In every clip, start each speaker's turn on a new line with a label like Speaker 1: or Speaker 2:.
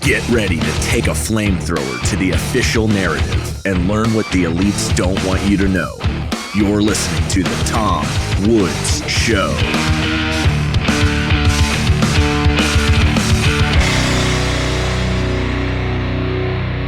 Speaker 1: Get ready to take a flamethrower to the official narrative and learn what the elites don't want you to know. You're listening to The Tom Woods Show.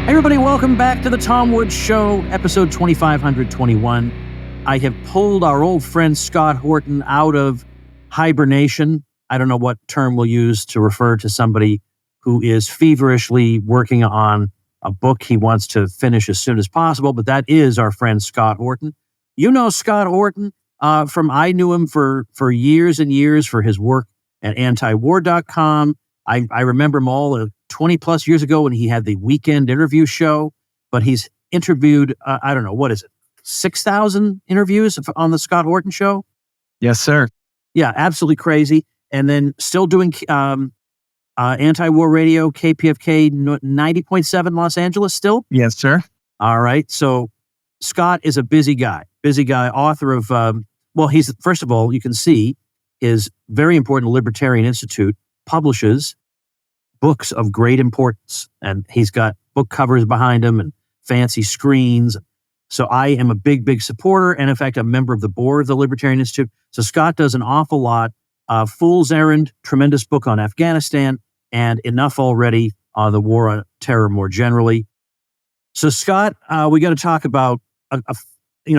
Speaker 2: Hey everybody, welcome back to The Tom Woods Show, episode 2521. I have pulled our old friend Scott Horton out of hibernation. I don't know what term we'll use to refer to somebody who is feverishly working on a book he wants to finish as soon as possible, but that is our friend Scott Horton. You know Scott Horton I knew him for years and years for his work at antiwar.com. I remember him all 20 plus years ago when he had the weekend interview show, but he's interviewed, 6,000 interviews on the Scott Horton show?
Speaker 3: Yes, sir.
Speaker 2: Yeah, absolutely crazy. And then still doing anti-war radio, KPFK 90.7 Los Angeles still?
Speaker 3: Yes, sir.
Speaker 2: All right. So Scott is a busy guy, author of, he's, first of all, you can see his very important Libertarian Institute publishes books of great importance. And he's got book covers behind him and fancy screens. So I am a big supporter. And in fact, a member of the board of the Libertarian Institute. So Scott does an awful lot. Fool's Errand, tremendous book on Afghanistan, and enough already on the war on terror more generally. So Scott, we got to talk about, I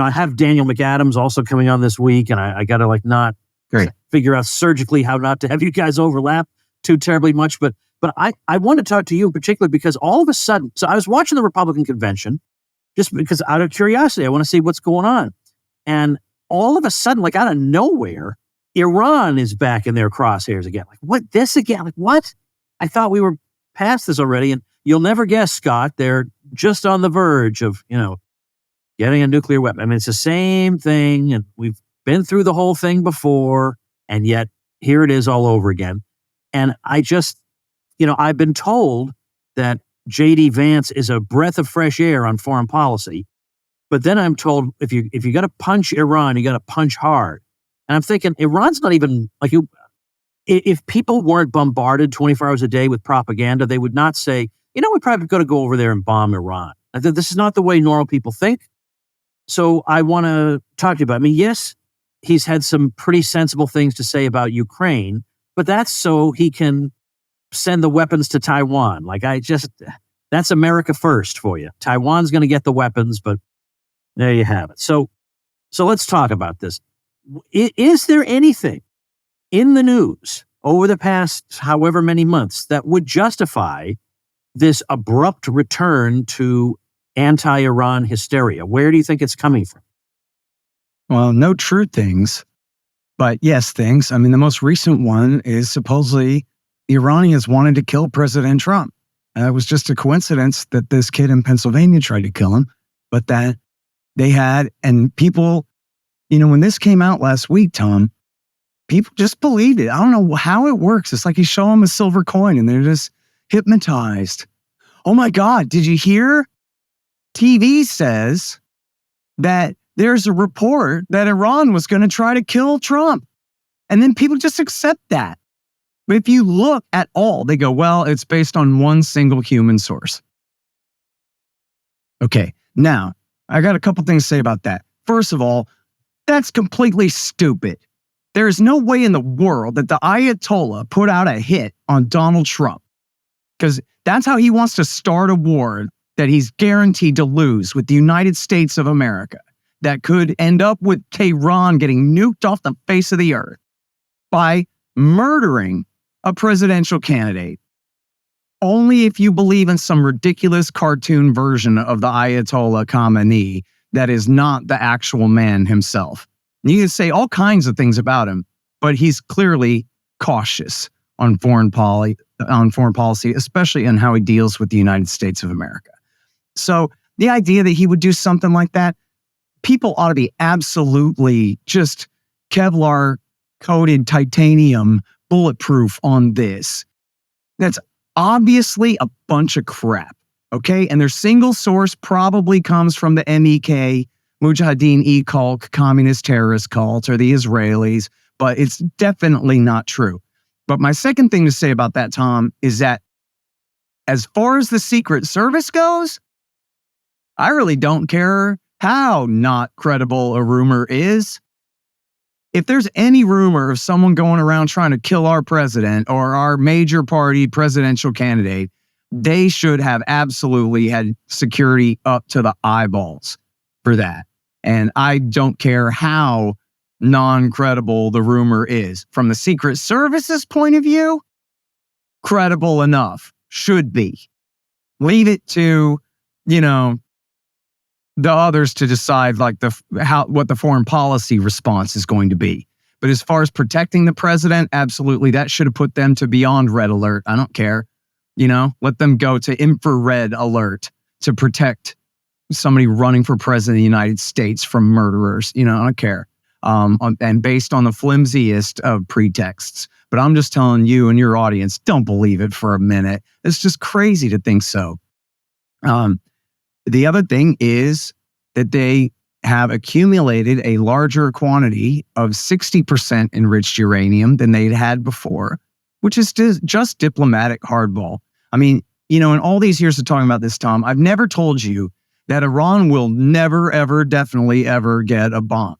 Speaker 2: have Daniel McAdams also coming on this week, and I got to not figure out surgically how not to have you guys overlap too terribly much. But I want to talk to you in particular because all of a sudden, so I was watching the Republican convention just because out of curiosity, I want to see what's going on. And all of a sudden, out of nowhere, Iran is back in their crosshairs again. What? This again? What? I thought we were past this already. And you'll never guess, Scott, they're just on the verge of, getting a nuclear weapon. I mean, it's the same thing. And we've been through the whole thing before. And yet here it is all over again. And I just, I've been told that J.D. Vance is a breath of fresh air on foreign policy. But then I'm told if you got to punch Iran, you got to punch hard. And I'm thinking, Iran's not even, if people weren't bombarded 24 hours a day with propaganda, they would not say, we're probably going to go over there and bomb Iran. This is not the way normal people think. So I want to talk to you about it. Yes, he's had some pretty sensible things to say about Ukraine, but that's so he can send the weapons to Taiwan. That's America first for you. Taiwan's going to get the weapons, but there you have it. So let's talk about this. Is there anything in the news over the past however many months that would justify this abrupt return to anti-Iran hysteria? Where do you think it's coming from?
Speaker 3: Well, no true things, but yes, things. I mean, the most recent one is supposedly the Iranians wanted to kill President Trump. It was just a coincidence that this kid in Pennsylvania tried to kill him, but that they had, and people, when this came out last week, Tom, people just believed it. I don't know how it works. It's like you show them a silver coin and they're just hypnotized. Oh my God, did you hear? TV says that there's a report that Iran was going to try to kill Trump. And then people just accept that. But if you look at all, they go, well, it's based on one single human source. Okay, now, I got a couple things to say about that. First of all, that's completely stupid. There is no way in the world that the Ayatollah put out a hit on Donald Trump, because that's how he wants to start a war that he's guaranteed to lose with the United States of America, that could end up with Tehran getting nuked off the face of the earth by murdering a presidential candidate. Only if you believe in some ridiculous cartoon version of the Ayatollah Khamenei that is not the actual man himself. You can say all kinds of things about him, but he's clearly cautious on foreign policy, especially in how he deals with the United States of America. So the idea that he would do something like that, people ought to be absolutely just Kevlar-coated titanium bulletproof on this. That's obviously a bunch of crap, okay? And their single source probably comes from the MEK, Mujahideen cult, communist terrorist cult, or the Israelis, but it's definitely not true. But my second thing to say about that, Tom, is that as far as the Secret Service goes, I really don't care how not credible a rumor is. If there's any rumor of someone going around trying to kill our president or our major party presidential candidate, they should have absolutely had security up to the eyeballs for that. And I don't care how non-credible the rumor is. From the Secret Service's point of view, credible enough, should be. Leave it to, the others to decide what the foreign policy response is going to be. But as far as protecting the president, absolutely, that should have put them to beyond red alert. I don't care. Let them go to infrared alert to protect somebody running for president of the United States from murderers. I don't care. And based on the flimsiest of pretexts. But I'm just telling you and your audience, don't believe it for a minute. It's just crazy to think so. The other thing is that they have accumulated a larger quantity of 60% enriched uranium than they'd had before, which is just diplomatic hardball. I mean, in all these years of talking about this, Tom, I've never told you that Iran will never, ever, definitely ever get a bomb.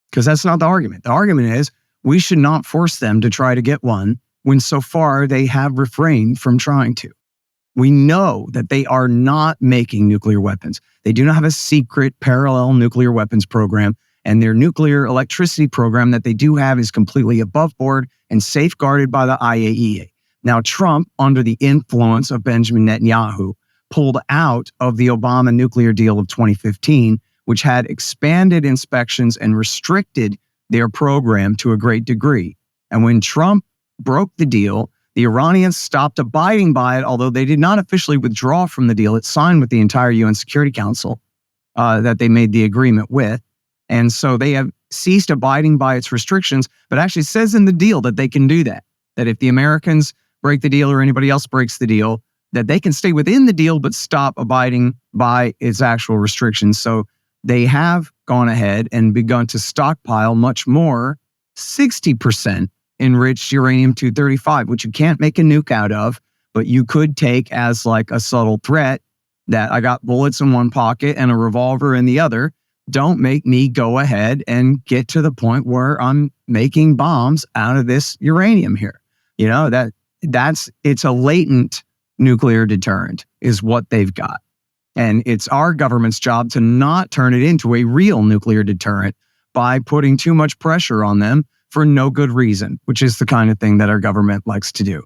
Speaker 3: Because that's not the argument. The argument is we should not force them to try to get one when so far they have refrained from trying to. We know that they are not making nuclear weapons. They do not have a secret parallel nuclear weapons program, and their nuclear electricity program that they do have is completely above board and safeguarded by the IAEA. Now, Trump, under the influence of Benjamin Netanyahu, pulled out of the Obama nuclear deal of 2015, which had expanded inspections and restricted their program to a great degree. And when Trump broke the deal, the Iranians stopped abiding by it, although they did not officially withdraw from the deal. It signed with the entire UN Security Council that they made the agreement with. And so they have ceased abiding by its restrictions, but actually says in the deal that they can do that if the Americans break the deal or anybody else breaks the deal, that they can stay within the deal but stop abiding by its actual restrictions. So they have gone ahead and begun to stockpile much more 60% enriched uranium-235, which you can't make a nuke out of, but you could take as like a subtle threat that I got bullets in one pocket and a revolver in the other. Don't make me go ahead and get to the point where I'm making bombs out of this uranium here. It's a latent nuclear deterrent is what they've got. And it's our government's job to not turn it into a real nuclear deterrent by putting too much pressure on them for no good reason, which is the kind of thing that our government likes to do.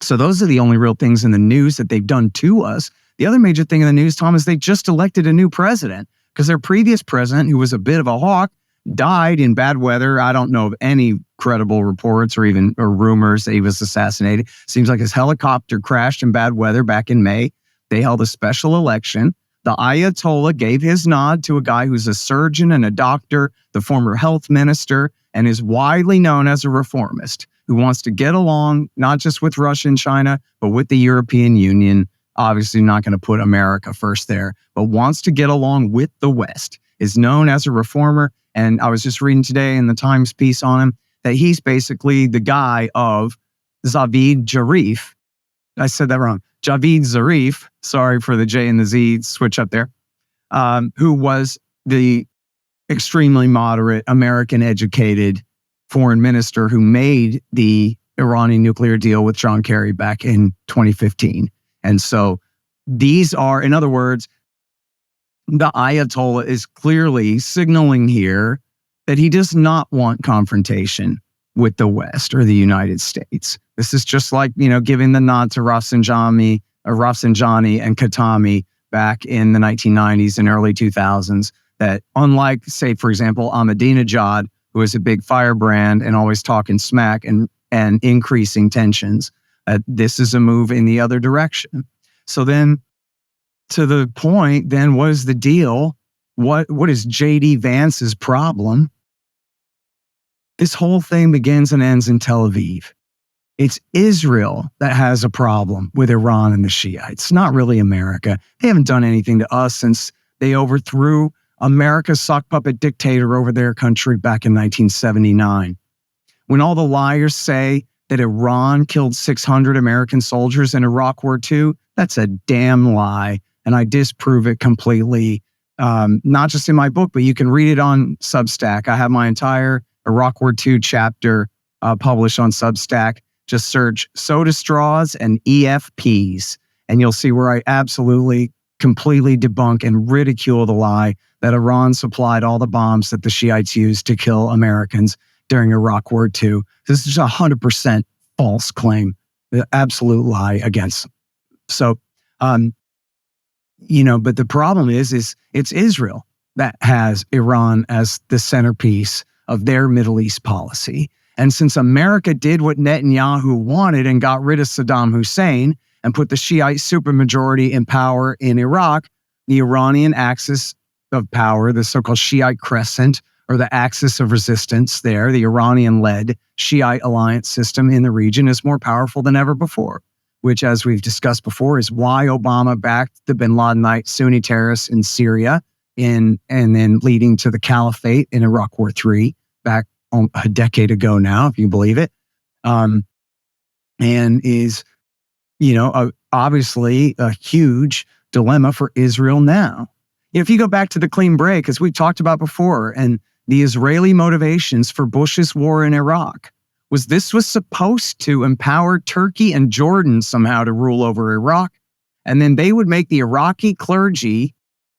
Speaker 3: So those are the only real things in the news that they've done to us. The other major thing in the news, Tom, is they just elected a new president because their previous president, who was a bit of a hawk, died in bad weather. I don't know of any credible reports or rumors that he was assassinated. Seems like his helicopter crashed in bad weather back in May. They held a special election. The Ayatollah gave his nod to a guy who's a surgeon and a doctor, the former health minister, and is widely known as a reformist who wants to get along, not just with Russia and China, but with the European Union. Obviously not going to put America first there, but wants to get along with the West, is known as a reformer. And I was just reading today in the Times piece on him that he's basically the guy of Javad Zarif. I said that wrong. Javad Zarif, sorry for the J and the Z switch up there, who was the extremely moderate, American-educated foreign minister who made the Iranian nuclear deal with John Kerry back in 2015. And so these are, in other words, the Ayatollah is clearly signaling here that he does not want confrontation with the West or the United States. This is just like, giving the nod to Rafsanjani and Khatami back in the 1990s and early 2000s, that unlike, say, for example, Ahmadinejad, who is a big firebrand and always talking smack and increasing tensions, this is a move in the other direction. So then, to the point, then what is the deal? What is J.D. Vance's problem? This whole thing begins and ends in Tel Aviv. It's Israel that has a problem with Iran and the Shiites, not really America. They haven't done anything to us since they overthrew America's sock puppet dictator over their country back in 1979. When all the liars say that Iran killed 600 American soldiers in Iraq War II, that's a damn lie. And I disprove it completely, not just in my book, but you can read it on Substack. I have my entire Iraq War II chapter published on Substack. Just search soda straws and EFPs, and you'll see where I absolutely, completely debunk and ridicule the lie that Iran supplied all the bombs that the Shiites used to kill Americans during Iraq War II. This is a 100% false claim, the absolute lie against them. So, but the problem is it's Israel that has Iran as the centerpiece of their Middle East policy. And since America did what Netanyahu wanted and got rid of Saddam Hussein and put the Shiite supermajority in power in Iraq, the Iranian axis of power, the so-called Shiite crescent, or the axis of resistance there, the Iranian-led Shiite alliance system in the region, is more powerful than ever before, which, as we've discussed before, is why Obama backed the bin Ladenite Sunni terrorists in Syria and then leading to the caliphate in Iraq War III back a decade ago now, if you believe it, and is, obviously a huge dilemma for Israel now. If you go back to the clean break, as we talked about before, and the Israeli motivations for Bush's war in Iraq, was supposed to empower Turkey and Jordan somehow to rule over Iraq, and then they would make the Iraqi clergy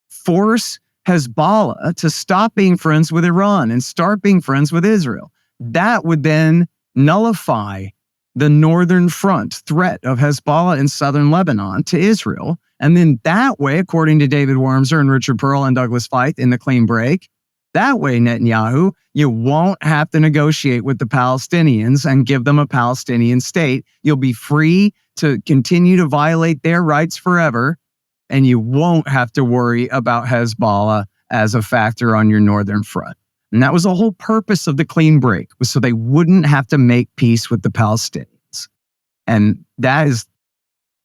Speaker 3: force Hezbollah to stop being friends with Iran and start being friends with Israel. That would then nullify the northern front threat of Hezbollah in southern Lebanon to Israel. And then that way, according to David Wormser and Richard Pearl and Douglas Feith in the clean break, that way, Netanyahu, you won't have to negotiate with the Palestinians and give them a Palestinian state. You'll be free to continue to violate their rights forever, and you won't have to worry about Hezbollah as a factor on your northern front. And that was the whole purpose of the clean break, was so they wouldn't have to make peace with the Palestinians. And that is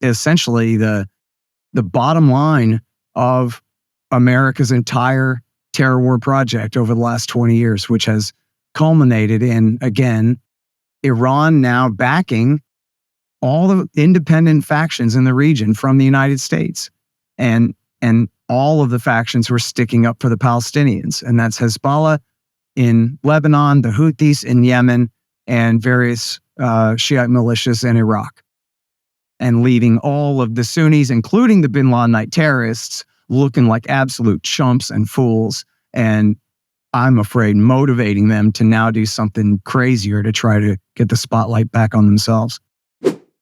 Speaker 3: essentially the bottom line of America's entire terror war project over the last 20 years, which has culminated in, again, Iran now backing all the independent factions in the region from the United States. And all of the factions were sticking up for the Palestinians. And that's Hezbollah in Lebanon, the Houthis in Yemen, and various Shiite militias in Iraq. And leaving all of the Sunnis, including the bin Ladenite terrorists, looking like absolute chumps and fools. And I'm afraid motivating them to now do something crazier to try to get the spotlight back on themselves.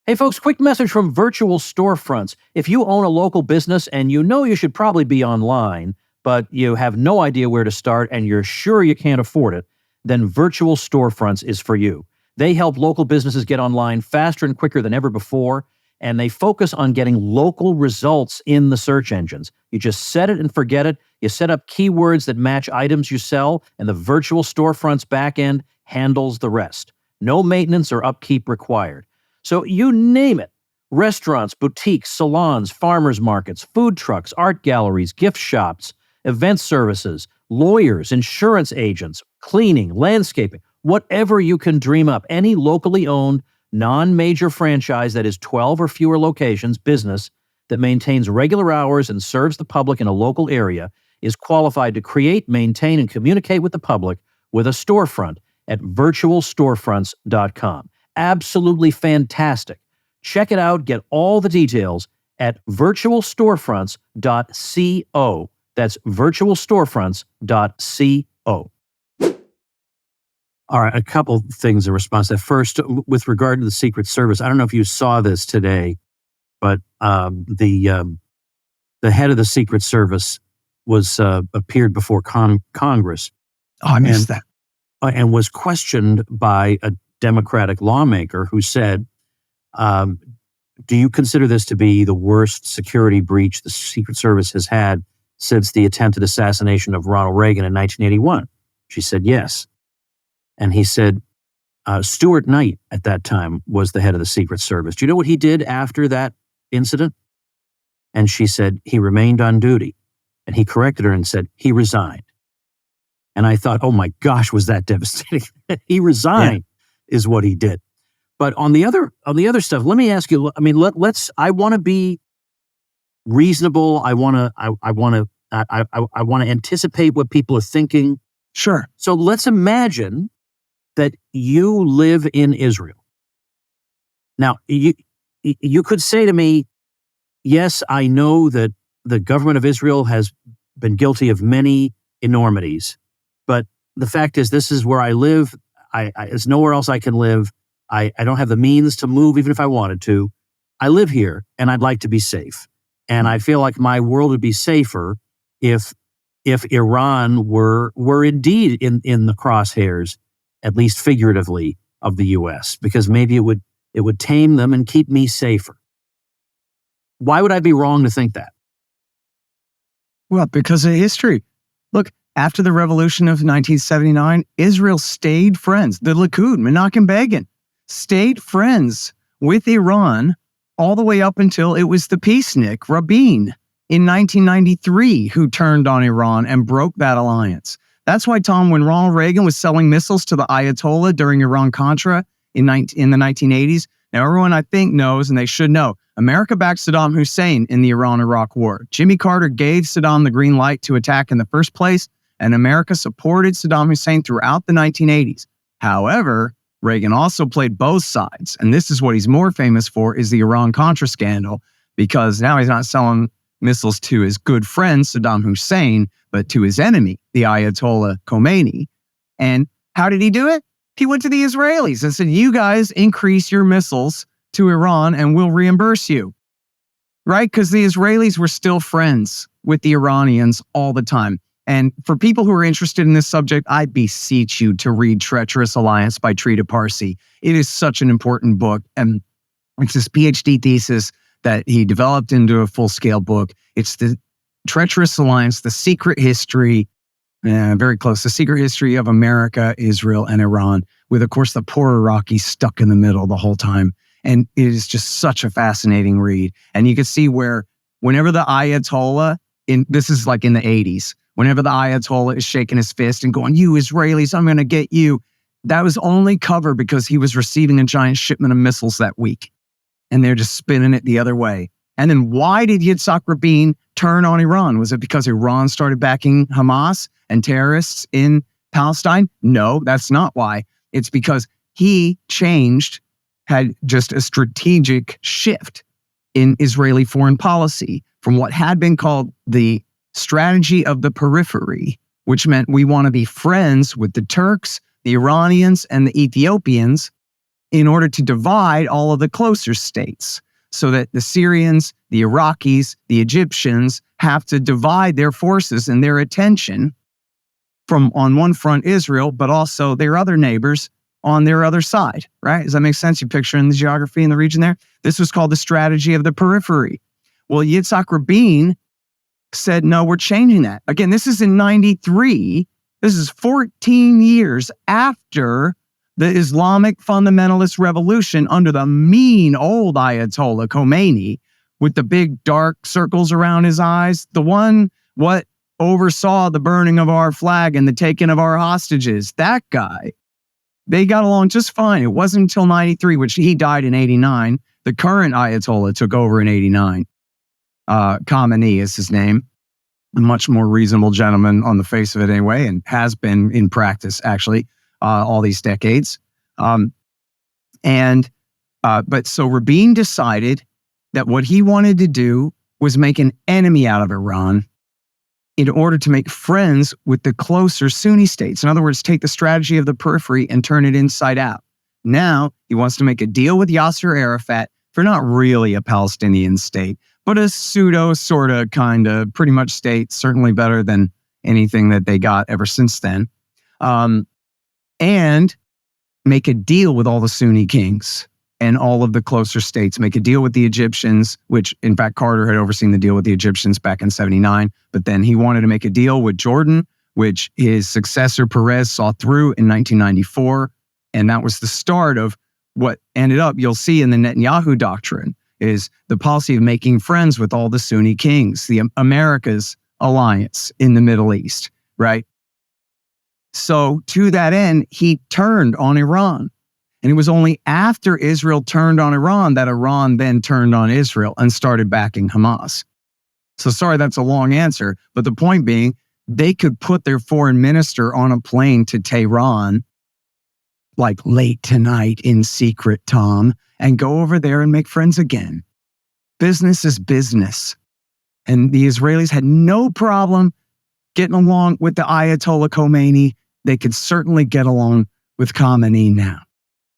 Speaker 2: Hey folks, quick message from Virtual Storefronts. If you own a local business and you know you should probably be online, but you have no idea where to start and you're sure you can't afford it, then Virtual Storefronts is for you. They help local businesses get online faster and quicker than ever before, and they focus on getting local results in the search engines. You just set it and forget it. You set up keywords that match items you sell, and the Virtual Storefronts backend handles the rest. No maintenance or upkeep required. So you name it. Restaurants, boutiques, salons, farmers markets, food trucks, art galleries, gift shops, event services, lawyers, insurance agents, cleaning, landscaping, whatever you can dream up. Any locally owned, non-major franchise that is 12 or fewer locations business that maintains regular hours and serves the public in a local area is qualified to create, maintain, and communicate with the public with a storefront at virtualstorefronts.com. Absolutely fantastic. Check it out. Get all the details at virtualstorefronts.co. That's virtualstorefronts.co. All right, a couple things in response to that. First, with regard to the Secret Service, I don't know if you saw this today, but the head of the Secret Service was appeared before Congress.
Speaker 3: Oh, I missed that.
Speaker 2: And was questioned by a Democratic lawmaker who said, do you consider this to be the worst security breach the Secret Service has had since the attempted assassination of Ronald Reagan in 1981? She said, yes. And he said, Stuart Knight at that time was the head of the Secret Service. Do you know what he did after that incident? And she said, he remained on duty. And he corrected her and said, he resigned. And I thought, oh my gosh, was that devastating? He resigned is what he did. But on the other stuff, let me ask you. I mean, I want to be reasonable. I want to anticipate what people are thinking.
Speaker 3: Sure.
Speaker 2: So let's imagine that you live in Israel. Now, you could say to me, yes, I know that the government of Israel has been guilty of many enormities, but the fact is, this is where I live. There's nowhere else I can live. I don't have the means to move, even if I wanted to. I live here, and I'd like to be safe. And I feel like my world would be safer if Iran were indeed in the crosshairs, at least figuratively, of the U.S., because maybe it would tame them and keep me safer. Why would I be wrong to think that?
Speaker 3: Well, because of history. Look, after the revolution of 1979, Israel stayed friends. The Likud, Menachem Begin, stayed friends with Iran all the way up until it was the peacenik, Rabin, in 1993, who turned on Iran and broke that alliance. That's why, Tom, when Ronald Reagan was selling missiles to the Ayatollah during Iran-Contra in the 1980s, now everyone I think knows, and they should know, America backed Saddam Hussein in the Iran-Iraq War. Jimmy Carter gave Saddam the green light to attack in the first place, and America supported Saddam Hussein throughout the 1980s. However, Reagan also played both sides, and this is what he's more famous for, is the Iran-Contra scandal, because now he's not selling missiles to his good friend, Saddam Hussein, but to his enemy, the Ayatollah Khomeini. And how did he do it? He went to the Israelis and said, you guys increase your missiles to Iran and we'll reimburse you. Right? Because the Israelis were still friends with the Iranians all the time. And for people who are interested in this subject, I beseech you to read Treacherous Alliance by Trita Parsi. It is such an important book. And it's this PhD thesis that he developed into a full-scale book. It's the Treacherous Alliance, the secret history, very close, the secret history of America, Israel, and Iran, with, of course, the poor Iraqis stuck in the middle the whole time. And it is just such a fascinating read. And you can see where whenever the Ayatollah, this is like in the 80s, whenever the Ayatollah is shaking his fist and going, you Israelis, I'm going to get you, that was only cover because he was receiving a giant shipment of missiles that week. And they're just spinning it the other way. And then why did Yitzhak Rabin turn on Iran? Was it because Iran started backing Hamas and terrorists in Palestine? No, that's not why. It's because he had just a strategic shift in Israeli foreign policy from what had been called the strategy of the periphery, which meant we want to be friends with the Turks, the Iranians, and the Ethiopians in order to divide all of the closer states, so that the Syrians, the Iraqis, the Egyptians have to divide their forces and their attention from, on one front, Israel, but also their other neighbors on their other side, right? Does that make sense? You picture in the geography in the region there? This was called the strategy of the periphery. Well, Yitzhak Rabin said, no, we're changing that. Again, this is in 93. This is 14 years after the Islamic fundamentalist revolution under the mean old Ayatollah Khomeini with the big dark circles around his eyes, the one what oversaw the burning of our flag and the taking of our hostages, that guy. They got along just fine. It wasn't until 93, which he died in 89. The current Ayatollah took over in 89. Khamenei is his name. A much more reasonable gentleman on the face of it anyway, and has been in practice, actually, all these decades. But so Rabin decided that what he wanted to do was make an enemy out of Iran in order to make friends with the closer Sunni states. In other words, take the strategy of the periphery and turn it inside out. Now he wants to make a deal with Yasser Arafat for not really a Palestinian state, but a pseudo, sort of, kind of, pretty much state, certainly better than anything that they got ever since then. And make a deal with all the Sunni kings and all of the closer states, make a deal with the Egyptians, which, in fact, Carter had overseen the deal with the Egyptians back in 79. But then he wanted to make a deal with Jordan, which his successor, Perez, saw through in 1994. And that was the start of what ended up, you'll see in the Netanyahu doctrine, is the policy of making friends with all the Sunni kings, the America's alliance in the Middle East, right? So to that end, he turned on Iran. And it was only after Israel turned on Iran that Iran then turned on Israel and started backing Hamas. So sorry, that's a long answer. But the point being, they could put their foreign minister on a plane to Tehran, like late tonight in secret, Tom, and go over there and make friends again. Business is business. And the Israelis had no problem getting along with the Ayatollah Khomeini. They could certainly get along with Khamenei now.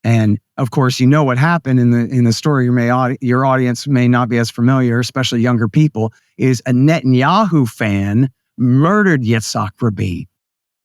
Speaker 3: And of course, you know what happened in the story. Your audience may not be as familiar, especially younger people, is a Netanyahu fan murdered Yitzhak Rabin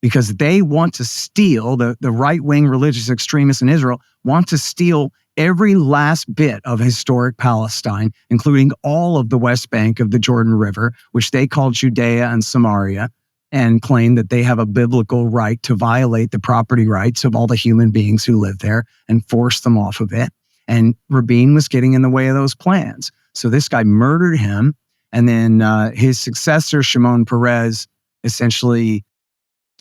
Speaker 3: because they want to steal, the right-wing religious extremists in Israel want to steal every last bit of historic Palestine, including all of the West Bank of the Jordan River, which they call Judea and Samaria, and claim that they have a biblical right to violate the property rights of all the human beings who live there and force them off of it. And Rabin was getting in the way of those plans. So this guy murdered him. And then his successor, Shimon Peres, essentially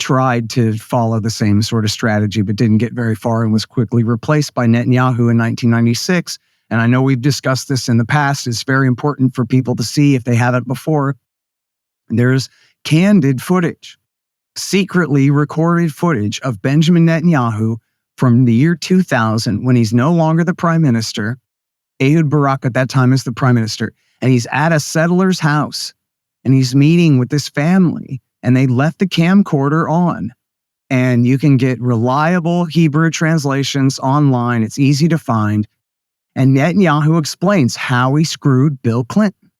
Speaker 3: tried to follow the same sort of strategy, but didn't get very far and was quickly replaced by Netanyahu in 1996. And I know we've discussed this in the past. It's very important for people to see if they haven't before. There's candid footage, secretly recorded footage of Benjamin Netanyahu from the year 2000 when he's no longer the prime minister. Ehud Barak at that time is the prime minister. And he's at a settler's house and he's meeting with this family and they left the camcorder on. And you can get reliable Hebrew translations online. It's easy to find. And Netanyahu explains how he screwed Bill Clinton.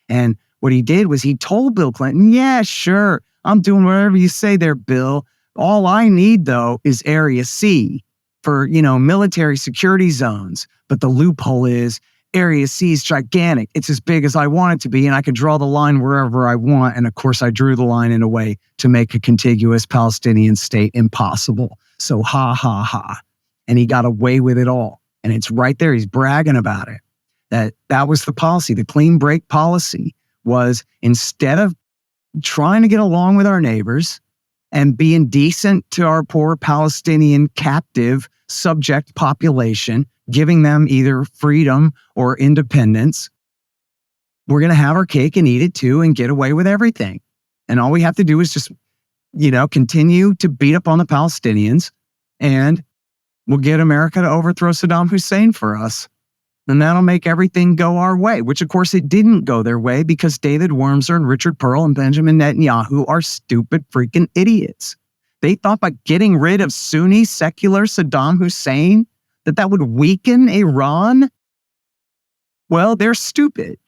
Speaker 3: And what he did was he told Bill Clinton, yeah, sure, I'm doing whatever you say there, Bill. All I need, though, is Area C for, military security zones. But the loophole is Area C is gigantic. It's as big as I want it to be, and I could draw the line wherever I want. And of course, I drew the line in a way to make a contiguous Palestinian state impossible. So ha, ha, ha. And he got away with it all. And it's right there. He's bragging about it. That was the policy. The clean break policy was, instead of trying to get along with our neighbors and being decent to our poor Palestinian captive subject population, giving them either freedom or independence, we're going to have our cake and eat it too and get away with everything. And all we have to do is just, continue to beat up on the Palestinians, and we'll get America to overthrow Saddam Hussein for us. And that'll make everything go our way, which of course it didn't go their way because David Wormser and Richard Pearl and Benjamin Netanyahu are stupid freaking idiots. They thought by getting rid of Sunni secular Saddam Hussein that would weaken Iran. Well, they're stupid.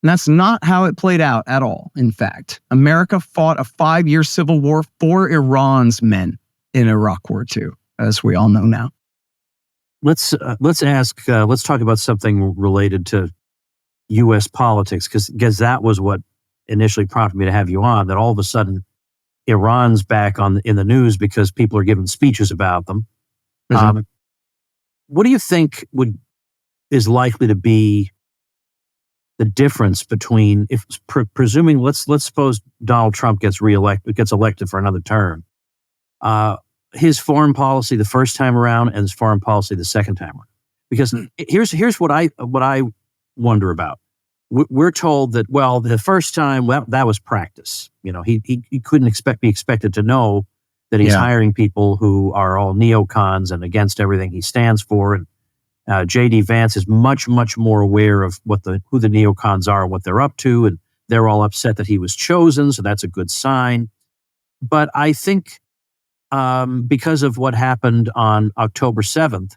Speaker 3: And that's not how it played out at all. In fact, America fought a 5-year civil war for Iran's men in Iraq War II, as we all know now.
Speaker 2: Let's talk about something related to U.S. politics, because that was what initially prompted me to have you on, that all of a sudden Iran's back in the news because people are giving speeches about them. Mm-hmm. What do you think is likely to be the difference between, if presuming let's suppose Donald Trump gets elected for another term, his foreign policy the first time around and his foreign policy the second time around? Because here's what I wonder about. We're told that, well, the first time, that was practice. He couldn't be expected to know that he's hiring people who are all neocons and against everything he stands for. And J.D. Vance is much, much more aware of who the neocons are and what they're up to, and they're all upset that he was chosen, so that's a good sign. But I think because of what happened on October 7th,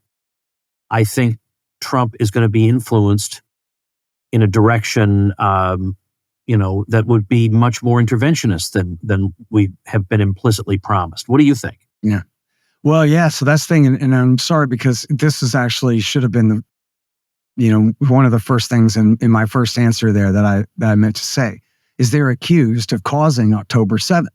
Speaker 2: I think Trump is going to be influenced in a direction, that would be much more interventionist than we have been implicitly promised. What do you think?
Speaker 3: Yeah. Well, yeah. So that's the thing, and I'm sorry because this is actually should have been one of the first things in my first answer there that I meant to say is they're accused of causing October 7th,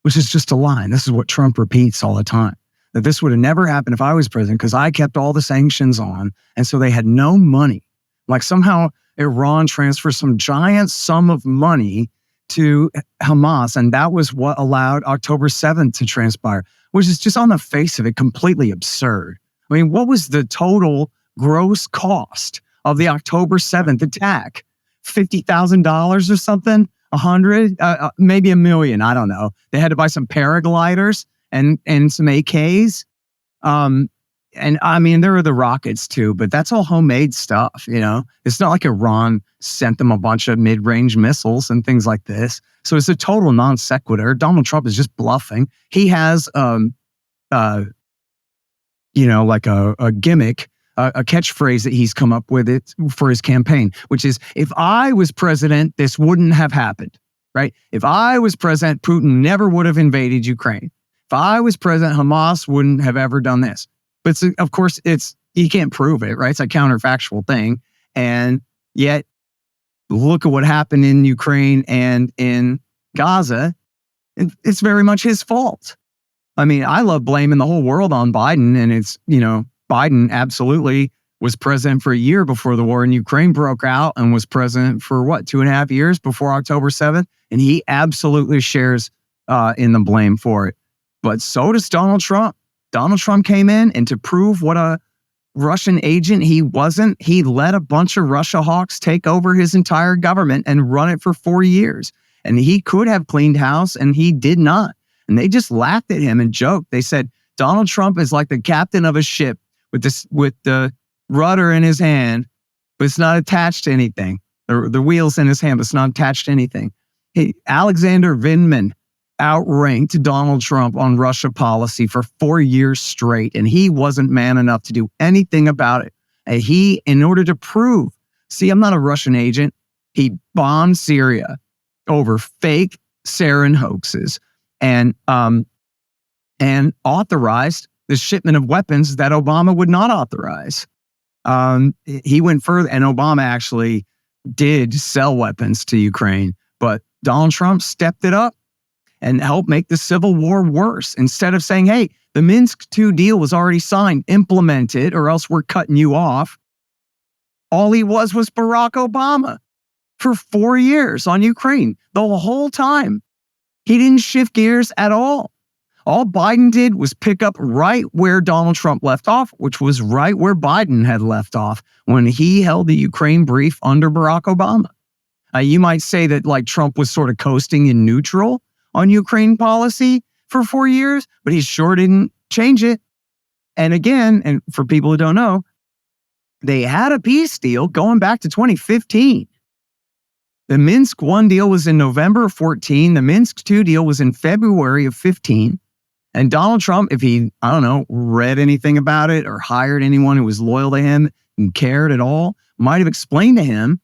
Speaker 3: which is just a lie. This is what Trump repeats all the time, that this would have never happened if I was president because I kept all the sanctions on, and so they had no money. Like somehow Iran transferred some giant sum of money to Hamas, and that was what allowed October 7th to transpire, which is just on the face of it completely absurd. I mean, what was the total gross cost of the October 7th attack? $50,000 or something? 100? Maybe $1 million. I don't know. They had to buy some paragliders and some AKs. And I mean, there are the rockets too, but that's all homemade stuff, you know? It's not like Iran sent them a bunch of mid-range missiles and things like this. So it's a total non sequitur. Donald Trump is just bluffing. He has, like a gimmick, a catchphrase that he's come up with it for his campaign, which is, if I was president, this wouldn't have happened, right? If I was president, Putin never would have invaded Ukraine. If I was president, Hamas wouldn't have ever done this. But of course, you can't prove it, right? It's a counterfactual thing. And yet, look at what happened in Ukraine and in Gaza. It's very much his fault. I mean, I love blaming the whole world on Biden. And it's, Biden absolutely was president for a year before the war in Ukraine broke out and was president for 2.5 years before October 7th. And he absolutely shares in the blame for it. But so does Donald Trump. Donald Trump came in, and to prove what a Russian agent he wasn't, he let a bunch of Russia hawks take over his entire government and run it for 4 years. And he could have cleaned house, and he did not. And they just laughed at him and joked. They said, Donald Trump is like the captain of a ship with the rudder in his hand, but it's not attached to anything. The wheels in his hand, but it's not attached to anything. Alexander Vindman outranked Donald Trump on Russia policy for 4 years straight, and he wasn't man enough to do anything about it. And he, in order to prove, see, I'm not a Russian agent, he bombed Syria over fake sarin hoaxes and authorized the shipment of weapons that Obama would not authorize. He went further, and Obama actually did sell weapons to Ukraine, but Donald Trump stepped it up and helped make the civil war worse. Instead of saying, hey, the Minsk II deal was already signed, implement it, or else we're cutting you off. All he was Barack Obama for 4 years on Ukraine, the whole time. He didn't shift gears at all. All Biden did was pick up right where Donald Trump left off, which was right where Biden had left off when he held the Ukraine brief under Barack Obama. You might say that Trump was sort of coasting in neutral on Ukraine policy for 4 years, but he sure didn't change it. And again, and for people who don't know, they had a peace deal going back to 2015. The Minsk I deal was in November of 14. The Minsk II deal was in February of 15. And Donald Trump, if he, read anything about it or hired anyone who was loyal to him and cared at all, might have explained to him,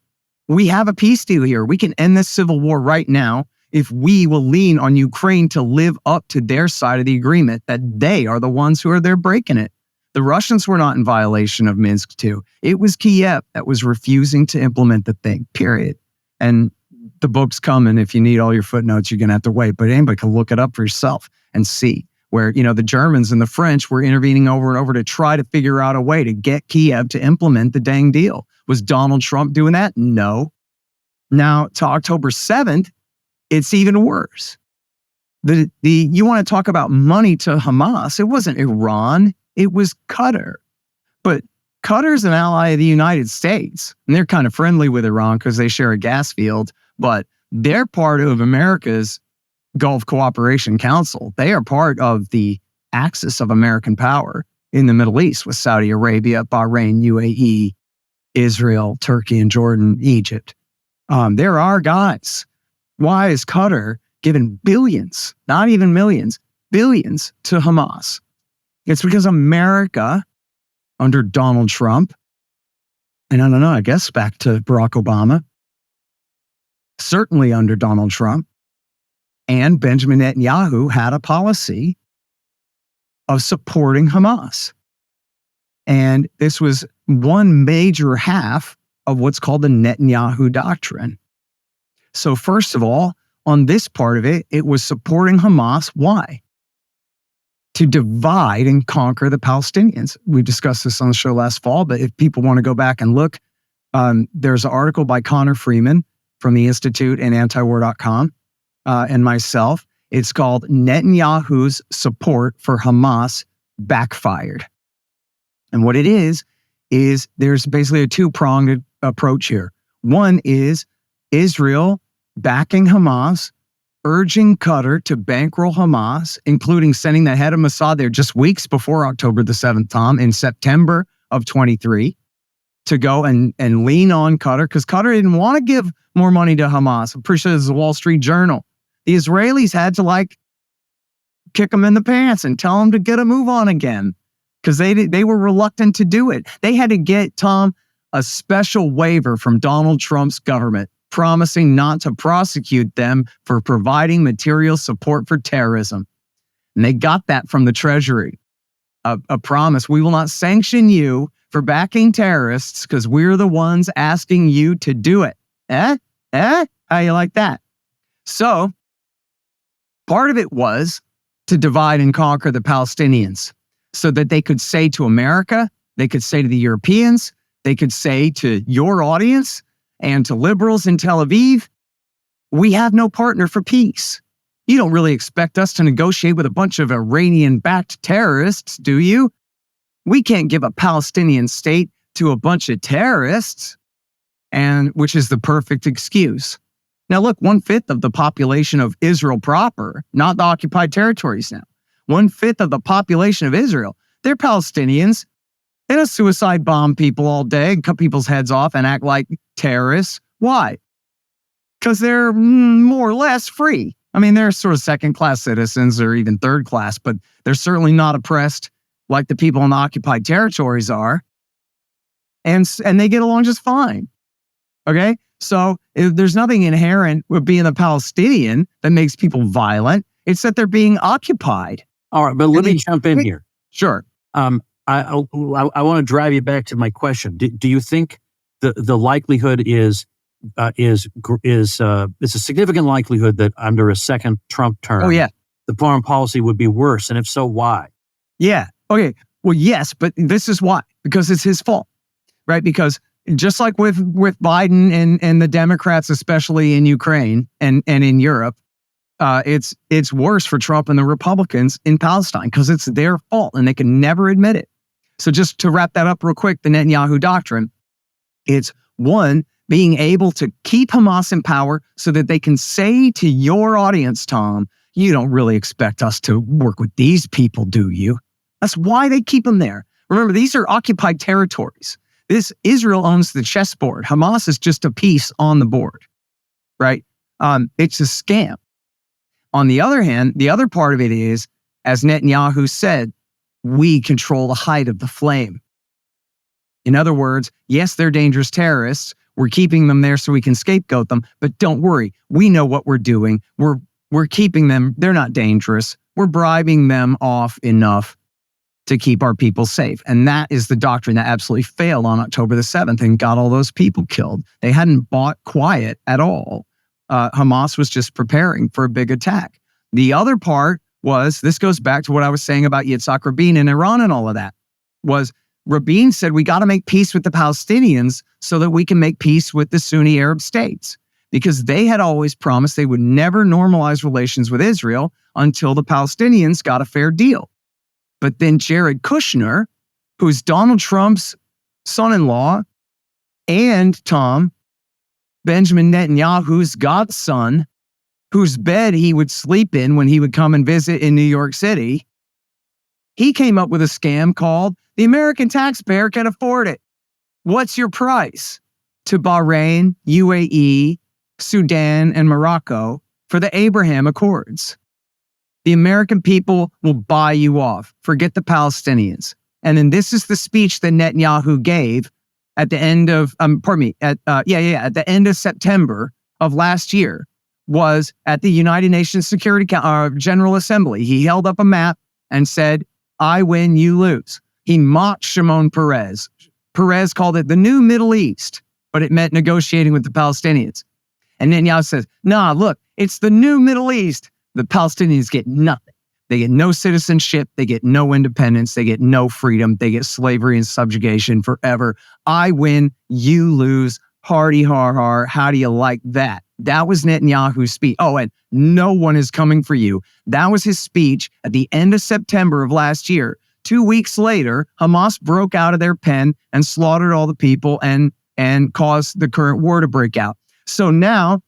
Speaker 3: we have a peace deal here. We can end this civil war right now if we will lean on Ukraine to live up to their side of the agreement, that they are the ones who are there breaking it. The Russians were not in violation of Minsk II. It was Kiev that was refusing to implement the thing, period. And the book's coming. If you need all your footnotes, you're going to have to wait. But anybody can look it up for yourself and see where, the Germans and the French were intervening over and over to try to figure out a way to get Kiev to implement the dang deal. Was Donald Trump doing that? No. Now, to October 7th, it's even worse. You want to talk about money to Hamas? It wasn't Iran. It was Qatar. But Qatar's an ally of the United States, and they're kind of friendly with Iran because they share a gas field, but they're part of America's Gulf Cooperation Council. They are part of the axis of American power in the Middle East with Saudi Arabia, Bahrain, UAE, Israel, Turkey, and Jordan, Egypt. They're our guys. Why is Qatar giving billions, not even millions, billions to Hamas? It's because America, under Donald Trump, and I don't know, I guess back to Barack Obama, certainly under Donald Trump, and Benjamin Netanyahu had a policy of supporting Hamas. And this was one major half of what's called the Netanyahu doctrine. So first of all, on this part of it, it was supporting Hamas. Why? To divide and conquer the Palestinians. We discussed this on the show last fall, but if people want to go back and look, there's an article by Connor Freeman from the Institute and antiwar.com and myself. It's called Netanyahu's Support for Hamas Backfired. And what it is there's basically a two-pronged approach here. One is Israel backing Hamas, urging Qatar to bankroll Hamas, including sending the head of Mossad there just weeks before October the 7th, Tom, in September of 23, to go and lean on Qatar, because Qatar didn't want to give more money to Hamas. I'm pretty sure this is the Wall Street Journal. The Israelis had to kick them in the pants and tell them to get a move on again, because they were reluctant to do it. They had to get, Tom, a special waiver from Donald Trump's government, promising not to prosecute them for providing material support for terrorism. And they got that from the Treasury. A promise, we will not sanction you for backing terrorists because we're the ones asking you to do it. How you like that? So, part of it was to divide and conquer the Palestinians so that they could say to America, they could say to the Europeans, they could say to your audience and to liberals in Tel Aviv, we have no partner for peace. You don't really expect us to negotiate with a bunch of Iranian-backed terrorists, do you? We can't give a Palestinian state to a bunch of terrorists, and which is the perfect excuse. Now look, 1/5 of the population of Israel proper, not the occupied territories now, 1/5 of the population of Israel, they're Palestinians. They don't suicide bomb people all day and cut people's heads off and act like terrorists. Why? Because they're more or less free. I mean, they're sort of second-class citizens or even third-class, but they're certainly not oppressed like the people in the occupied territories are. And they get along just fine. Okay? So there's nothing inherent with being a Palestinian that makes people violent. It's that they're being occupied.
Speaker 2: All right, but let me jump in here.
Speaker 3: Sure.
Speaker 2: I want to drive you back to my question. Do you think the likelihood is a significant likelihood that under a second Trump term, the foreign policy would be worse? And if so, why?
Speaker 3: Yeah. Okay. Well, yes, but this is why. Because it's his fault, right? Because just like with Biden and the Democrats, especially in Ukraine and in Europe, it's worse for Trump and the Republicans in Palestine because it's their fault and they can never admit it. So just to wrap that up real quick, the Netanyahu doctrine, it's one, being able to keep Hamas in power so that they can say to your audience, Tom, you don't really expect us to work with these people, do you? That's why they keep them there. Remember, these are occupied territories. Israel owns the chessboard. Hamas is just a piece on the board, right? It's a scam. On the other hand, the other part of it is, as Netanyahu said, we control the height of the flame. In other words, yes, they're dangerous terrorists. We're keeping them there so we can scapegoat them. But don't worry, we know what we're doing. We're keeping them. They're not dangerous. We're bribing them off enough to keep our people safe. And that is the doctrine that absolutely failed on October the 7th and got all those people killed. They hadn't bought quiet at all. Hamas was just preparing for a big attack. The other part was, this goes back to what I was saying about Yitzhak Rabin and Iran and all of that, was Rabin said, we got to make peace with the Palestinians so that we can make peace with the Sunni Arab states, because they had always promised they would never normalize relations with Israel until the Palestinians got a fair deal. But then Jared Kushner, who's Donald Trump's son-in-law, and Tom, Benjamin Netanyahu's godson, whose bed he would sleep in when he would come and visit in New York City, he came up with a scam called the American taxpayer can afford it. What's your price? To Bahrain, UAE, Sudan, and Morocco for the Abraham Accords. The American people will buy you off. Forget the Palestinians. And then this is the speech that Netanyahu gave at the end of, at the end of September of last year, was at the United Nations Security General Assembly. He held up a map and said, I win, you lose. He mocked Shimon Peres. Peres called it the new Middle East, but it meant negotiating with the Palestinians. And Netanyahu says, nah, look, it's the new Middle East. The Palestinians get nothing. They get no citizenship. They get no independence. They get no freedom. They get slavery and subjugation forever. I win, you lose. Hardy har har. How do you like that? That was Netanyahu's speech. Oh, and no one is coming for you. That was his speech at the end of September of last year 2 weeks later, Hamas broke out of their pen and slaughtered all the people and caused the current war to break out. So now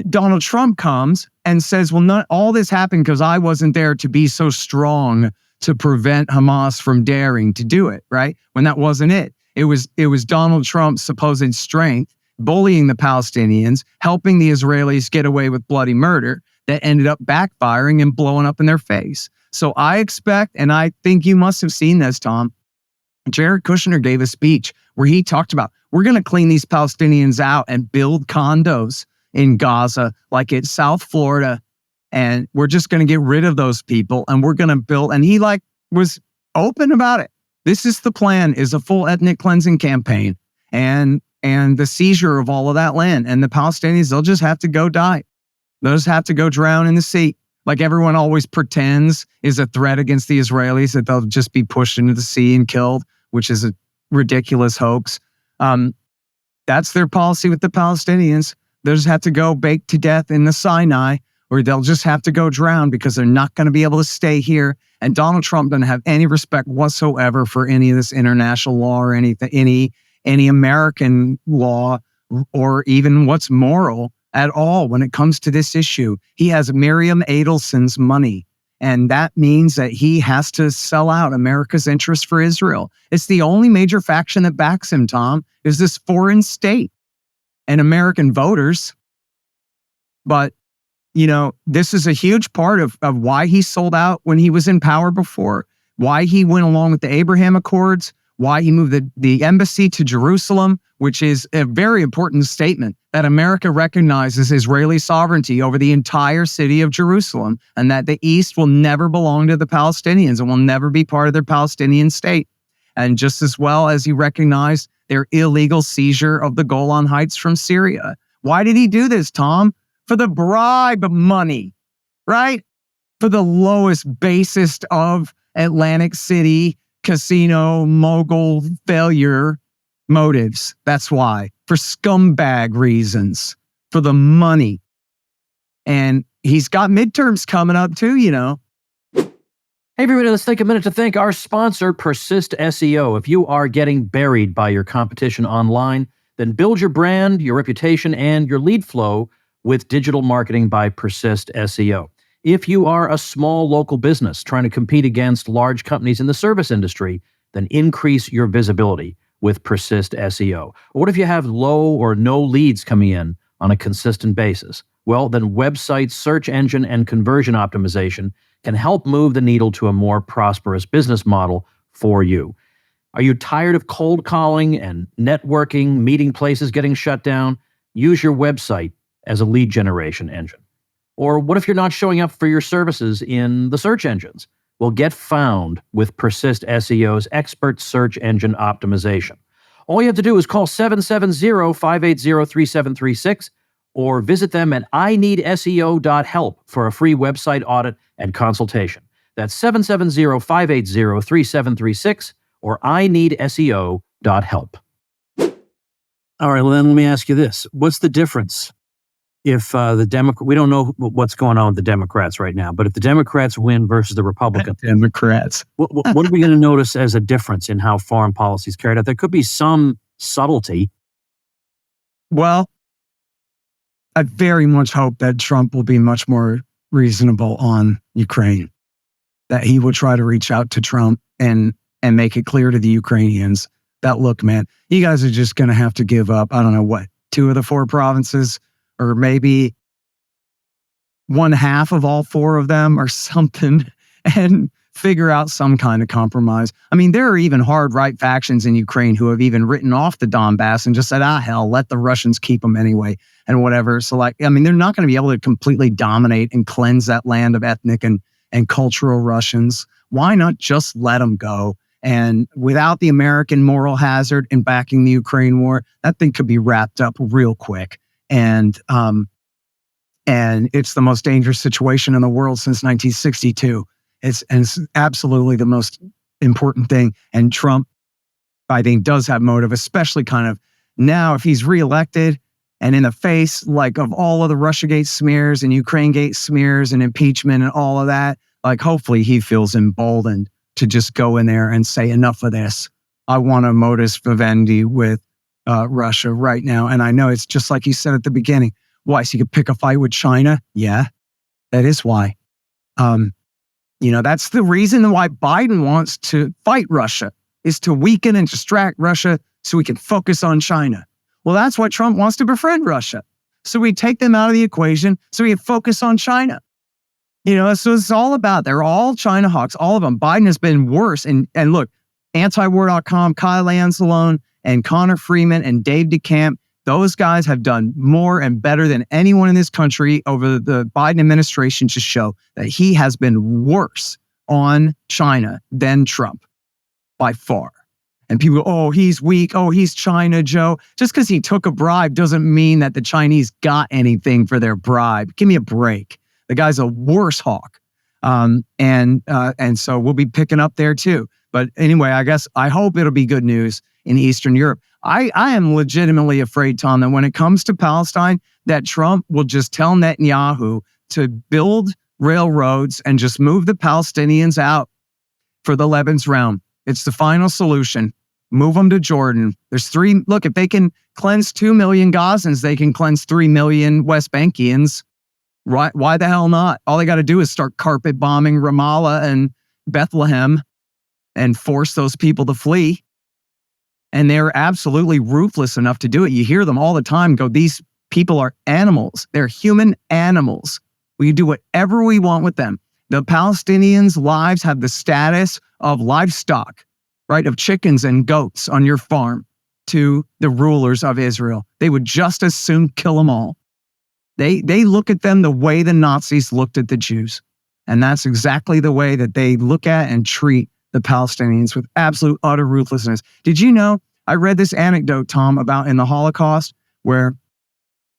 Speaker 3: Donald Trump comes and says, well, not all this happened because I wasn't there to be so strong to prevent Hamas from daring to do it, right? When that wasn't it. It was Donald Trump's supposed strength, bullying the Palestinians, helping the Israelis get away with bloody murder that ended up backfiring and blowing up in their face. So I expect, and I think you must have seen this, Tom, Jared Kushner gave a speech where he talked about, we're going to clean these Palestinians out and build condos in Gaza, like it's South Florida. And we're just going to get rid of those people and we're going to build. And he was open about it. This is the plan, is a full ethnic cleansing campaign and the seizure of all of that land. And the Palestinians, they'll just have to go die. They'll just have to go drown in the sea. Like everyone always pretends is a threat against the Israelis, that they'll just be pushed into the sea and killed, which is a ridiculous hoax. That's their policy with the Palestinians. They'll just have to go baked to death in the Sinai, or they'll just have to go drown because they're not going to be able to stay here. And Donald Trump doesn't have any respect whatsoever for any of this international law or anything, any American law, or even what's moral at all when it comes to this issue. He has Miriam Adelson's money, and that means that he has to sell out America's interest for Israel. It's the only major faction that backs him, Tom, is this foreign state and American voters. But, this is a huge part of why he sold out when he was in power before, why he went along with the Abraham Accords, why he moved the embassy to Jerusalem, which is a very important statement that America recognizes Israeli sovereignty over the entire city of Jerusalem, and that the East will never belong to the Palestinians and will never be part of their Palestinian state. And just as well as he recognized their illegal seizure of the Golan Heights from Syria. Why did he do this, Tom? For the bribe money, right? For the lowest, basest of Atlantic City casino mogul failure motives. That's why. For scumbag reasons. For the money. And he's got midterms coming up too,
Speaker 2: Hey everybody, let's take a minute to thank our sponsor, Persist SEO. If you are getting buried by your competition online, then build your brand, your reputation, and your lead flow with digital marketing by Persist SEO. If you are a small local business trying to compete against large companies in the service industry, then increase your visibility with Persist SEO. Or what if you have low or no leads coming in on a consistent basis? Well, then website search engine and conversion optimization can help move the needle to a more prosperous business model for you. Are you tired of cold calling and networking, meeting places getting shut down? Use your website as a lead generation engine. Or what if you're not showing up for your services in the search engines? Well, get found with Persist SEO's expert search engine optimization. All you have to do is call 770-580-3736 or visit them at ineedseo.help for a free website audit and consultation. That's 770-580-3736 or ineedseo.help. All right, well, then let me ask you this. What's the difference if we don't know what's going on with the Democrats right now, but if the Democrats win versus the Republicans,
Speaker 3: Democrats,
Speaker 2: what are we going to notice as a difference in how foreign policy is carried out? There could be some subtlety.
Speaker 3: Well, I very much hope that Trump will be much more reasonable on Ukraine, that he will try to reach out to Trump and make it clear to the Ukrainians that, look, man, you guys are just going to have to give up, I don't know what, 2 of the 4 provinces, or maybe 1/2 of all 4 of them or something, and figure out some kind of compromise. I mean, there are even hard right factions in Ukraine who have even written off the Donbass and just said, hell, let the Russians keep them anyway and whatever. So they're not going to be able to completely dominate and cleanse that land of ethnic and cultural Russians. Why not just let them go? And without the American moral hazard in backing the Ukraine war, that thing could be wrapped up real quick. And it's the most dangerous situation in the world since 1962. It's absolutely the most important thing. And Trump, I think, does have motive, especially kind of now if he's reelected and in the face of all of the Russiagate smears and Ukrainegate smears and impeachment and all of that, Like, hopefully he feels emboldened to just go in there and say, enough of this. I want a modus vivendi with Russia right now. And I know it's just like he said at the beginning. Why? So you could pick a fight with China? Yeah, that is why. That's the reason why Biden wants to fight Russia, is to weaken and distract Russia so we can focus on China. Well, that's why Trump wants to befriend Russia. So we take them out of the equation so we can focus on China. So it's all about, they're all China hawks, all of them. Biden has been worse. And look, antiwar.com, Kyle Anzalone and Connor Freeman and Dave DeCamp, those guys have done more and better than anyone in this country over the Biden administration to show that he has been worse on China than Trump by far. And people go, oh, he's weak. Oh, he's China, Joe. Just because he took a bribe doesn't mean that the Chinese got anything for their bribe. Give me a break. The guy's a worse hawk. And so we'll be picking up there too. But anyway, I hope it'll be good news in Eastern Europe. I am legitimately afraid, Tom, that when it comes to Palestine, that Trump will just tell Netanyahu to build railroads and just move the Palestinians out for the Lebanon's realm. It's the final solution. Move them to Jordan. If they can cleanse 2 million Gazans, they can cleanse 3 million West Bankians. Right? Why the hell not? All they got to do is start carpet bombing Ramallah and Bethlehem and force those people to flee. And they're absolutely ruthless enough to do it. You hear them all the time go, these people are animals. They're human animals. We can do whatever we want with them. The Palestinians' lives have the status of livestock, right? Of chickens and goats on your farm to the rulers of Israel. They would just as soon kill them all. They look at them the way the Nazis looked at the Jews. And that's exactly the way that they look at and treat the Palestinians, with absolute utter ruthlessness. Did you know, I read this anecdote, Tom, about in the Holocaust where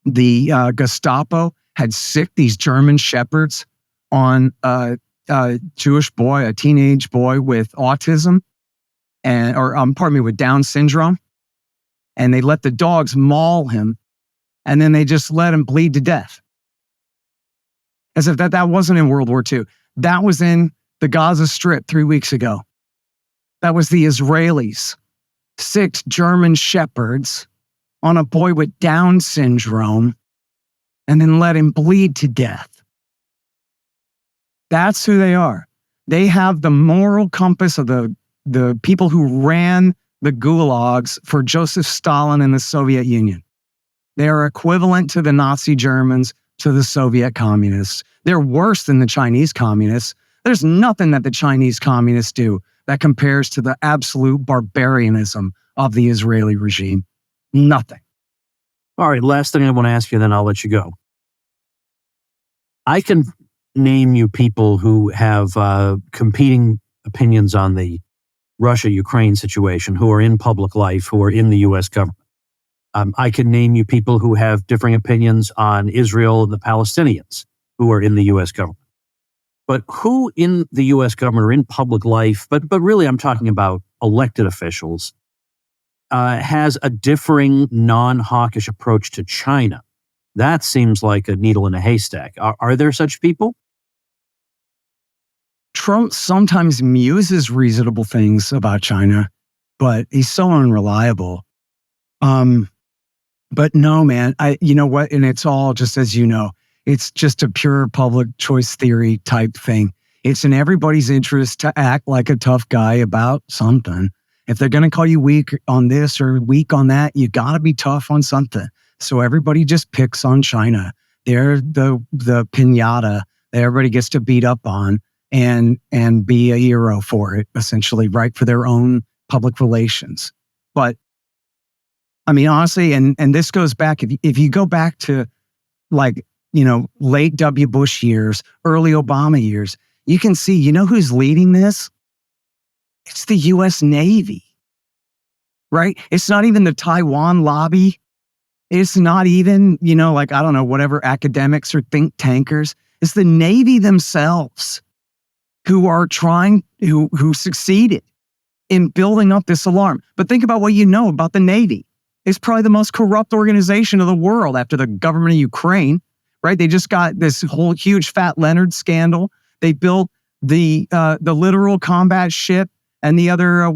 Speaker 3: the Gestapo had sicked these German shepherds on a Jewish boy, a teenage boy with autism, with Down syndrome. And they let the dogs maul him, and then they just let him bleed to death. As if that wasn't in World War II. That was in the Gaza Strip 3 weeks ago. That was the Israelis. 6 German shepherds on a boy with Down syndrome, and then let him bleed to death. That's who they are. They have the moral compass of the people who ran the gulags for Joseph Stalin and the Soviet Union. They are equivalent to the Nazi Germans, to the Soviet communists. They're worse than the Chinese communists. There's nothing that the Chinese communists do that compares to the absolute barbarianism of the Israeli regime. Nothing.
Speaker 2: All right, last thing I want to ask you, then I'll let you go. I can name you people who have competing opinions on the Russia-Ukraine situation, who are in public life, who are in the U.S. government. I can name you people who have differing opinions on Israel and the Palestinians, who are in the U.S. government. But who in the U.S. government or in public life, but really I'm talking about elected officials, has a differing non-hawkish approach to China? That seems like a needle in a haystack. Are there such people?
Speaker 3: Trump sometimes muses reasonable things about China, but he's so unreliable. But no, man, you know what? And it's all just, as you know, it's just a pure public choice theory type thing. It's in everybody's interest to act like a tough guy about something. If they're going to call you weak on this or weak on that, you got to be tough on something. So everybody just picks on China. They're the piñata that everybody gets to beat up on and be a hero for it, essentially, right? For their own public relations. But I mean, honestly, and this goes back, if you go back to late W. Bush years, early Obama years, you can see, you know who's leading this? It's the U.S. Navy, right? It's not even the Taiwan lobby. It's not even, whatever academics or think tankers. It's the Navy themselves who are who succeeded in building up this alarm. But think about what you know about the Navy. It's probably the most corrupt organization of the world after the government of Ukraine, right? They just got this whole huge fat Leonard scandal. They built the literal combat ship and the other,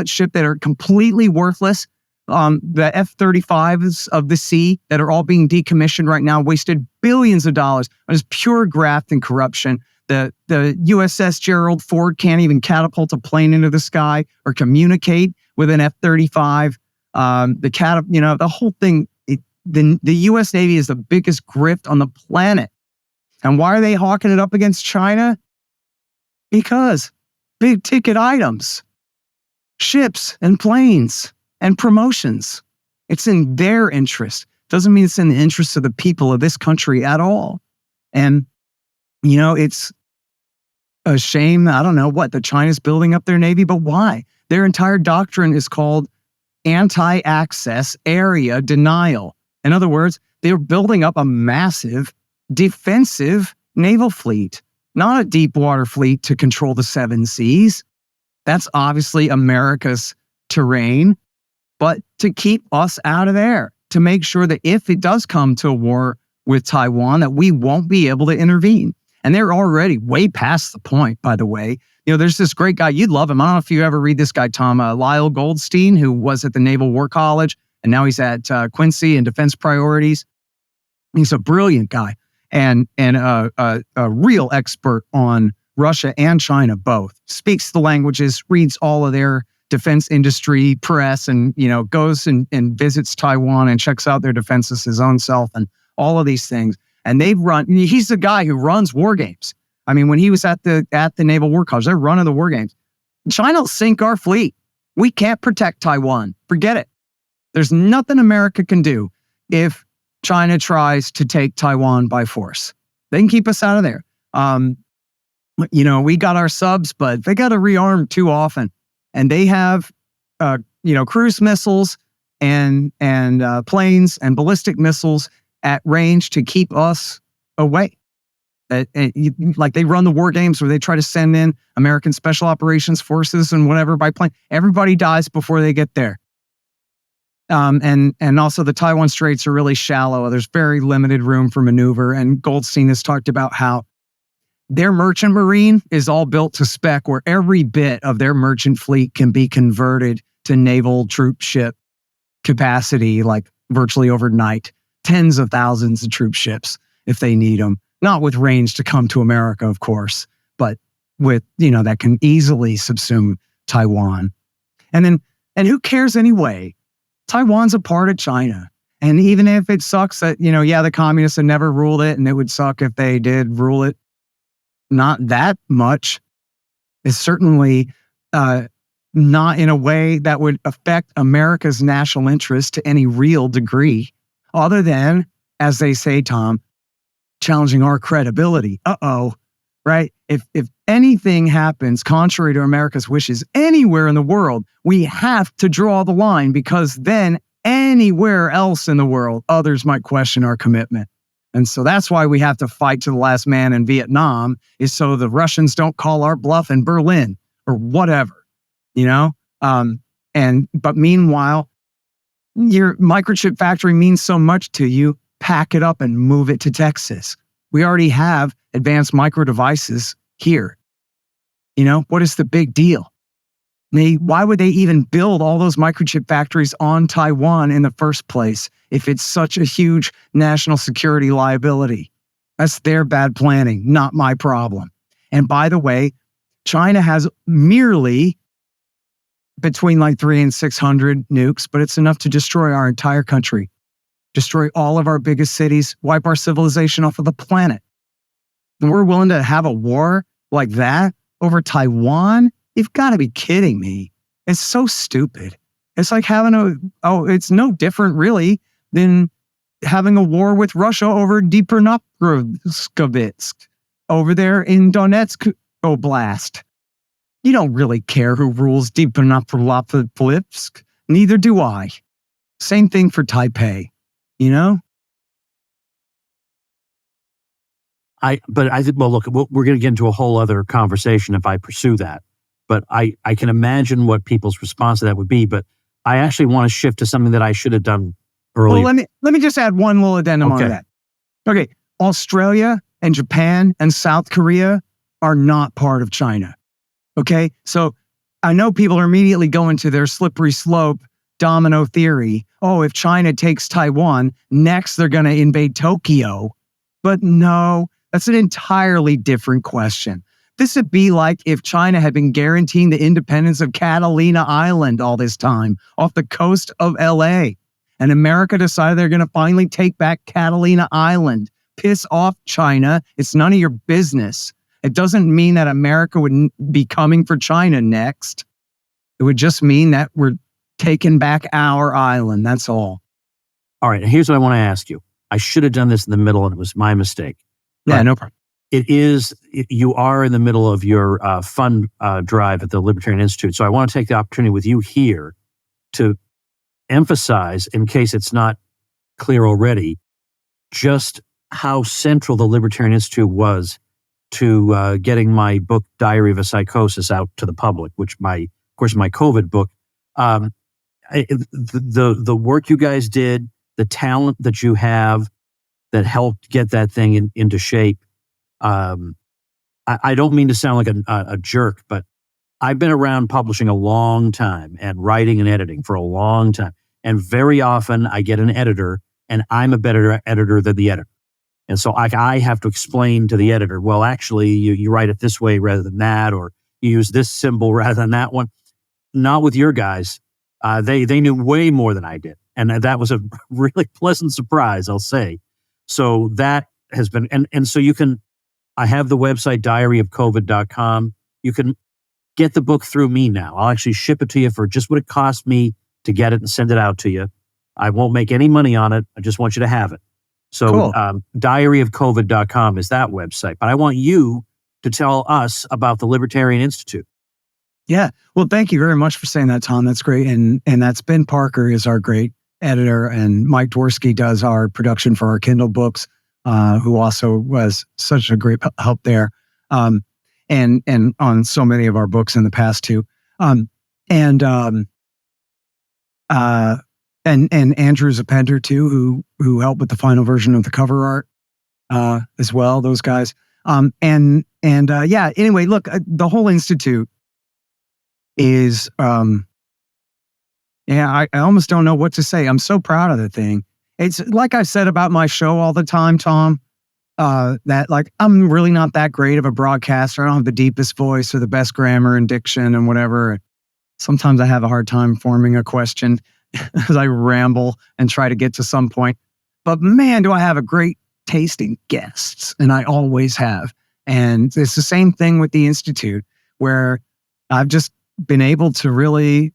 Speaker 3: ship that are completely worthless. The F-35s of the sea that are all being decommissioned right now, wasted billions of dollars on just pure graft and corruption. The USS Gerald Ford can't even catapult a plane into the sky or communicate with an F-35. The whole thing, the U.S. Navy is the biggest grift on the planet. And why are they hawking it up against China? Because big ticket items, ships and planes and promotions. It's in their interest. Doesn't mean it's in the interest of the people of this country at all. And, it's a shame. I don't know that China's building up their Navy, but why? Their entire doctrine is called anti-access area denial. In other words, they're building up a massive defensive naval fleet, not a deep water fleet to control the 7 seas. That's obviously America's terrain, but to keep us out of there, to make sure that if it does come to a war with Taiwan, that we won't be able to intervene. And they're already way past the point, by the way. There's this great guy, you'd love him. I don't know if you ever read this guy, Tom, Lyle Goldstein, who was at the Naval War College, and now he's at Quincy in Defense Priorities. He's a brilliant guy and a real expert on Russia and China both. Speaks the languages, reads all of their defense industry press, and goes and visits Taiwan and checks out their defenses his own self and all of these things. And he's the guy who runs war games. I mean, when he was at the Naval War College, they're running the war games. China will sink our fleet. We can't protect Taiwan. Forget it. There's nothing America can do if China tries to take Taiwan by force. They can keep us out of there. We got our subs, but they got to rearm too often. And they have, cruise missiles and planes and ballistic missiles at range to keep us away. Like they run the war games where they try to send in American Special Operations Forces and whatever by plane. Everybody dies before they get there. And also the Taiwan Straits are really shallow. There's very limited room for maneuver. And Goldstein has talked about how their merchant marine is all built to spec, where every bit of their merchant fleet can be converted to naval troop ship capacity, like virtually overnight. Tens of thousands of troop ships if they need them. Not with range to come to America, of course, but with, that can easily subsume Taiwan. And who cares anyway? Taiwan's a part of China. And even if it sucks that, the communists had never ruled it, and it would suck if they did rule it, not that much. It's certainly not in a way that would affect America's national interest to any real degree, other than, as they say, Tom, challenging our credibility. Right? If anything happens contrary to America's wishes anywhere in the world, we have to draw the line, because then anywhere else in the world, others might question our commitment. And so that's why we have to fight to the last man in Vietnam, is so the Russians don't call our bluff in Berlin or whatever, but meanwhile, your microchip factory means so much to you. Pack it up and move it to Texas. We already have advanced micro devices here. What is the big deal? Why would they even build all those microchip factories on Taiwan in the first place if it's such a huge national security liability? That's their bad planning, not my problem. And by the way, China has merely between 300 and 600 nukes, but it's enough to destroy our entire country, destroy all of our biggest cities, wipe our civilization off of the planet. And we're willing to have a war like that over Taiwan? You've got to be kidding me. It's so stupid. It's like having it's no different really than having a war with Russia over Dnipropetrovsk over there in Donetsk Oblast. You don't really care who rules Dnipropetrovsk. Neither do I. Same thing for Taipei,
Speaker 2: But I think, well, look, we're going to get into a whole other conversation if I pursue that. But I can imagine what people's response to that would be. But I actually want to shift to something that I should have done earlier.
Speaker 3: Well, let me just add one little addendum on that. Okay, Australia and Japan and South Korea are not part of China. Okay? So I know people are immediately going to their slippery slope domino theory. Oh, if China takes Taiwan, next they're going to invade Tokyo. But no, that's an entirely different question. This would be like if China had been guaranteeing the independence of Catalina Island all this time off the coast of LA. And America decided they're going to finally take back Catalina Island. Piss off, China. It's none of your business. It doesn't mean that America would be coming for China next. It would just mean that we're taking back our island. That's all.
Speaker 2: All right. Here's what I want to ask you. I should have done this in the middle, and it was my mistake.
Speaker 3: Yeah, no problem.
Speaker 2: You are in the middle of your fund drive at the Libertarian Institute. So I want to take the opportunity with you here to emphasize, in case it's not clear already, just how central the Libertarian Institute was to getting my book, Diary of a Psychosis, out to the public, which of course, my COVID book. The work you guys did, the talent that you have that helped get that thing into shape. I don't mean to sound like a jerk, but I've been around publishing a long time and writing and editing for a long time. And very often I get an editor and I'm a better editor than the editor. And so I have to explain to the editor, well, actually, you write it this way rather than that, or you use this symbol rather than that one. Not with your guys. They knew way more than I did. And that was a really pleasant surprise, I'll say. So that has been, and so I have the website diaryofcovid.com. You can get the book through me now. I'll actually ship it to you for just what it cost me to get it and send it out to you. I won't make any money on it. I just want you to have it. So cool. Diaryofcovid.com is that website. But I want you to tell us about the Libertarian Institute.
Speaker 3: Yeah. Well, thank you very much for saying that, Tom. That's great. And that's Ben Parker is our great editor, and Mike Dworsky does our production for our Kindle books, who also was such a great help there. And on so many of our books in the past too. And Andrew Zapenter too, who helped with the final version of the cover art, as well, those guys. Anyway, look, the whole Institute is, I almost don't know what to say. I'm so proud of the thing. It's like I said about my show all the time, Tom, that like, I'm really not that great of a broadcaster. I don't have the deepest voice or the best grammar and diction and whatever. Sometimes I have a hard time forming a question as I ramble and try to get to some point. But man, do I have a great taste in guests, and I always have. And it's the same thing with the Institute, where I've just been able to really,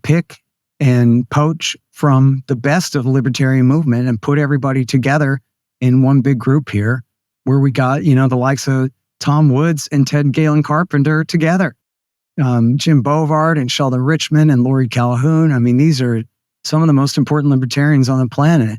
Speaker 3: pick and poach from the best of the libertarian movement and put everybody together in one big group here, where we got, the likes of Tom Woods and Ted Galen Carpenter together. Jim Bovard and Sheldon Richman and Lori Calhoun. I mean, these are some of the most important libertarians on the planet.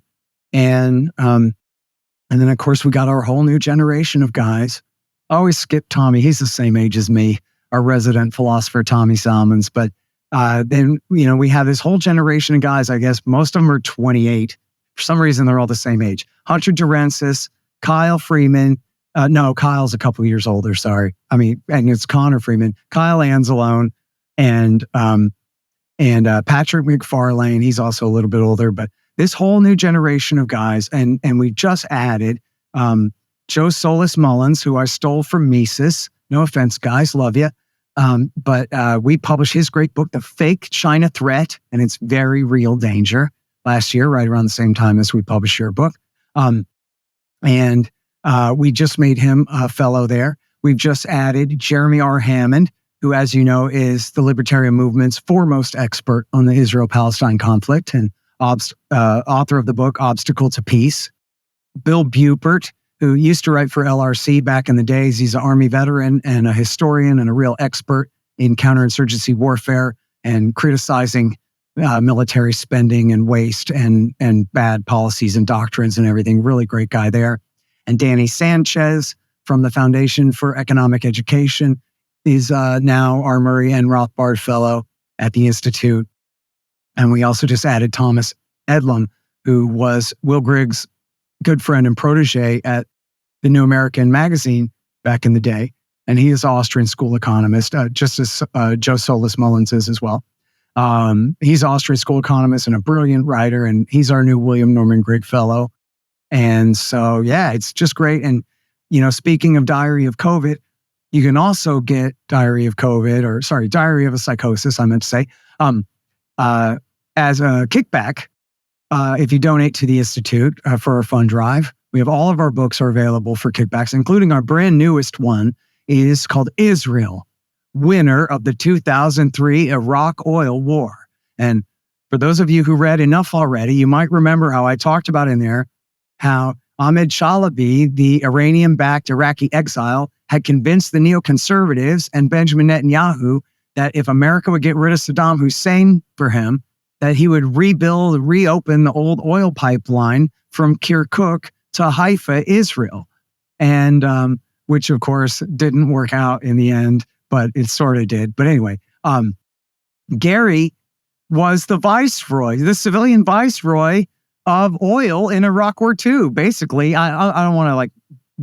Speaker 3: And then, of course, we got our whole new generation of guys. I always skip Tommy. He's the same age as me, our resident philosopher, Tommy Salmons. But then, we have this whole generation of guys. I guess most of them are 28. For some reason, they're all the same age. Hunter Durensis, Kyle Freeman. No, Kyle's a couple of years older, sorry. I mean, and it's Connor Freeman, Kyle Anzalone, and Patrick McFarlane. He's also a little bit older, but this whole new generation of guys. And we just added Joe Solis Mullins, who I stole from Mises. No offense, guys, love you. But we published his great book, The Fake China Threat and Its Very Real Danger, last year, right around the same time as we published your book. We just made him a fellow there. We've just added Jeremy R. Hammond, who, as you know, is the libertarian movement's foremost expert on the Israel-Palestine conflict and author of the book, Obstacle to Peace. Bill Bupert, who used to write for LRC back in the days. He's an Army veteran and a historian and a real expert in counterinsurgency warfare and criticizing military spending and waste and bad policies and doctrines and everything. Really great guy there. And Danny Sanchez from the Foundation for Economic Education is now our Murray N. Rothbard Fellow at the Institute. And we also just added Thomas Edlum, who was Will Grigg's good friend and protege at the New American magazine back in the day. and he is an Austrian school economist, just as Joe Solis Mullins is as well. He's an Austrian school economist and a brilliant writer, and he's our new William Norman Grigg Fellow. And so, yeah, it's just great. And, speaking of Diary of COVID, you can also get Diary of a Psychosis, I meant to say, as a kickback if you donate to the Institute for our fund drive. We have all of our books are available for kickbacks, including our brand newest one is called Israel, winner of the 2003 Iraq oil war. And for those of you who read enough already, you might remember how I talked about in there how Ahmed Shalabi, the Iranian-backed Iraqi exile, had convinced the neoconservatives and Benjamin Netanyahu that if America would get rid of Saddam Hussein for him, that he would reopen the old oil pipeline from Kirkuk to Haifa, Israel. And which, of course, didn't work out in the end, but it sort of did. But anyway, Gary was the viceroy, the civilian viceroy of oil in Iraq War II. Basically, I don't want to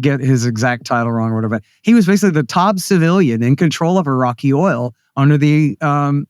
Speaker 3: get his exact title wrong or whatever. He was basically the top civilian in control of Iraqi oil under the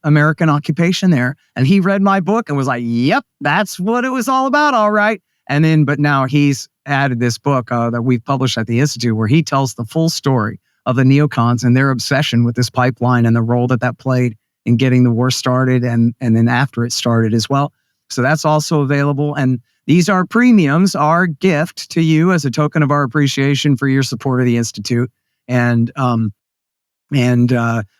Speaker 3: American occupation there. And he read my book and was like, yep, that's what it was all about. All right. But now he's added this book that we've published at the Institute where he tells the full story of the neocons and their obsession with this pipeline and the role that played in getting the war started and then after it started as well. So that's also available. And these are premiums, our gift to you as a token of our appreciation for your support of the Institute. And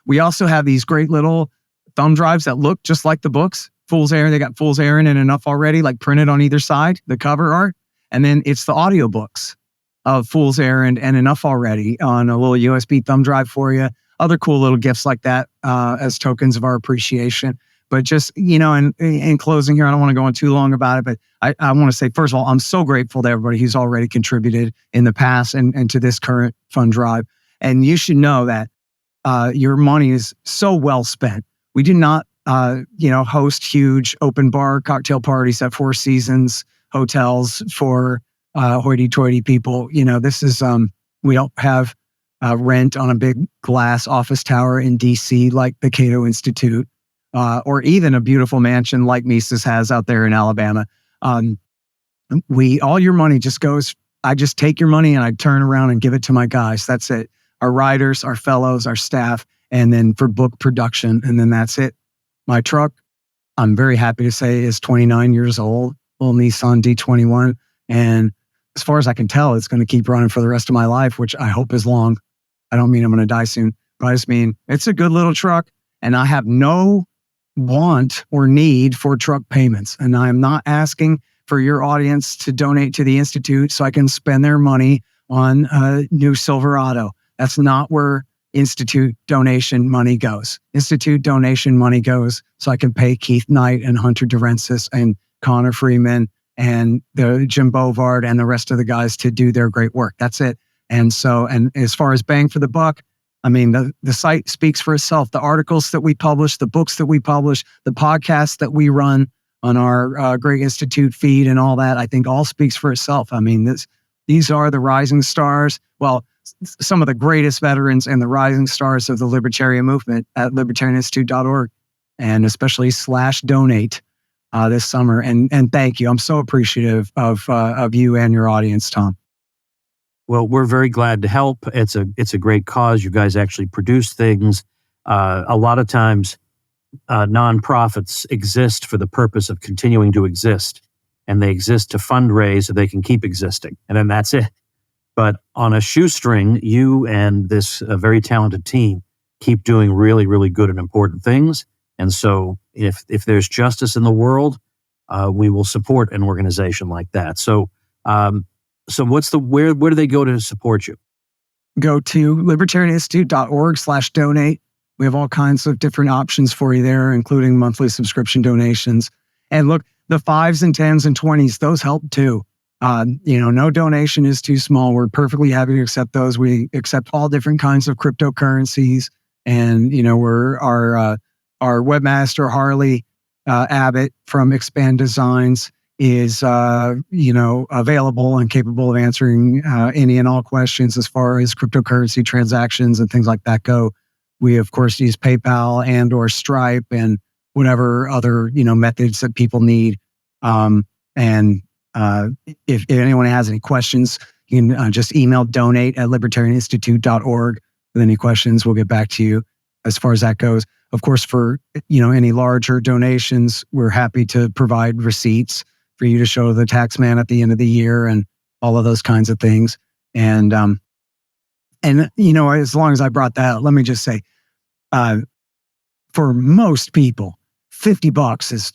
Speaker 3: we also have these great little thumb drives that look just like the books. Fool's Errand, they got Fool's Errand and Enough Already, printed on either side, the cover art. And then it's the audiobooks of Fool's Errand and Enough Already on a little USB thumb drive for you. Other cool little gifts like that as tokens of our appreciation. But just, in closing here, I don't want to go on too long about it, but I want to say, first of all, I'm so grateful to everybody who's already contributed in the past and to this current fund drive. And you should know that your money is so well spent. We do not, host huge open bar cocktail parties at Four Seasons hotels for hoity-toity people. This is, we don't have rent on a big glass office tower in DC like the Cato Institute. Or even a beautiful mansion like Mises has out there in Alabama. All your money just goes, I just take your money and I turn around and give it to my guys. That's it. Our writers, our fellows, our staff, and then for book production. And then that's it. My truck, I'm very happy to say, is 29 years old, little Nissan D21. And as far as I can tell, it's going to keep running for the rest of my life, which I hope is long. I don't mean I'm going to die soon, but I just mean it's a good little truck and I have no want or need for truck payments. And I am not asking for your audience to donate to the Institute so I can spend their money on a new Silverado. That's not where Institute donation money goes. Institute donation money goes so I can pay Keith Knight and Hunter Durensis and Connor Freeman and the Jim Bovard and the rest of the guys to do their great work. That's it. And as far as bang for the buck, I mean, the site speaks for itself. The articles that we publish, the books that we publish, the podcasts that we run on our Great Institute feed and all that, I think all speaks for itself. I mean, these are the rising stars. Well, some of the greatest veterans and the rising stars of the libertarian movement at libertarianinstitute.org, and especially /donate this summer. And thank you. I'm so appreciative of you and your audience, Tom.
Speaker 2: Well, we're very glad to help. It's a great cause. You guys actually produce things. A lot of times, nonprofits exist for the purpose of continuing to exist, and they exist to fundraise so they can keep existing, and then that's it. But on a shoestring, you and this very talented team keep doing really, really good and important things. And so, if there's justice in the world, we will support an organization like that. So. So where do they go to support you? Go to libertarianinstitute.org/donate. We have all kinds of different options for you there, including monthly subscription donations. And look, the 5s and 10s and 20s, those help too. No donation is too small. We're perfectly happy to accept those. We accept all different kinds of cryptocurrencies. And, we're our webmaster, Harley Abbott from Expand Designs,
Speaker 3: is, available and capable of answering any and all questions as far as cryptocurrency transactions and things like that go. We, of course, use PayPal and or Stripe and whatever other, methods that people need. If anyone has any questions, you can just email donate@libertarianinstitute.org with any questions. We'll get back to you as far as that goes. Of course, for any larger donations, we're happy to provide receipts for you to show the tax man at the end of the year and all of those kinds of things. And as long as I brought that up, let me just say, for most people, $50 is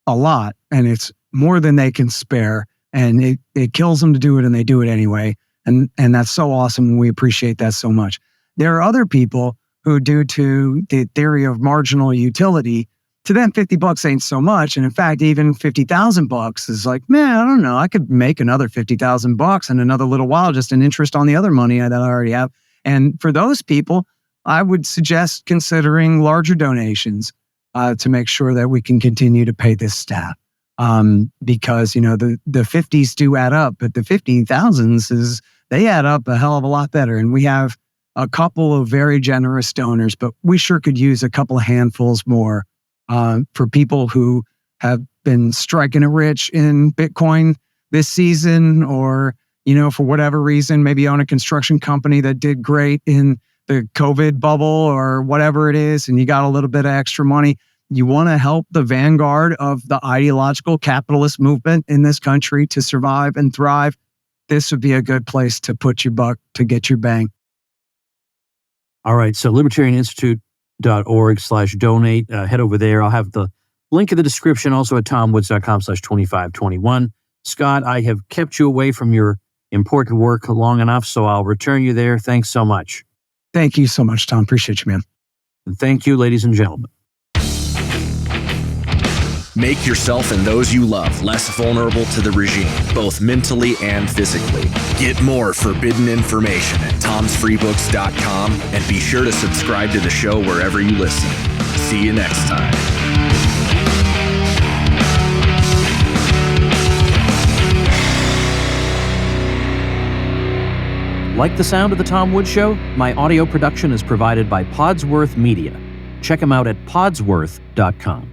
Speaker 3: a lot, and it's more than they can spare, and it kills them to do it, and they do it anyway. And that's so awesome, and we appreciate that so much. There are other people who, due to the theory of marginal utility, to them $50 ain't so much. And in fact, even $50,000 is like, man, I don't know, I could make another $50,000 in another little while, just an interest on the other money that I already have. And for those people, I would suggest considering larger donations to make sure that we can continue to pay this staff. Because the 50s do add up, but the 50,000s they add up a hell of a lot better. And we have a couple of very generous donors, but we sure could use a couple of handfuls more for people who have been striking it rich in Bitcoin this season, or for whatever reason, maybe own a construction company that did great in the COVID bubble or whatever it is, and you got a little bit of extra money. You want to help the vanguard of the ideological capitalist movement in this country to survive and thrive. This would be a good place to put your buck to get your bang.
Speaker 2: All right. So libertarianinstitute.org/donate. Head over there. I'll have the link in the description, also at tomwoods.com/2521. Scott, I have kept you away from your important work long enough, so I'll return you there. Thanks so much.
Speaker 3: Thank you so much, Tom. Appreciate you, man.
Speaker 2: And thank you, ladies and gentlemen.
Speaker 1: Make yourself and those you love less vulnerable to the regime, both mentally and physically. Get more forbidden information at tomsfreebooks.com, and be sure to subscribe to the show wherever you listen. See you next time.
Speaker 2: Like the sound of The Tom Woods Show? My audio production is provided by Podsworth Media. Check them out at podsworth.com.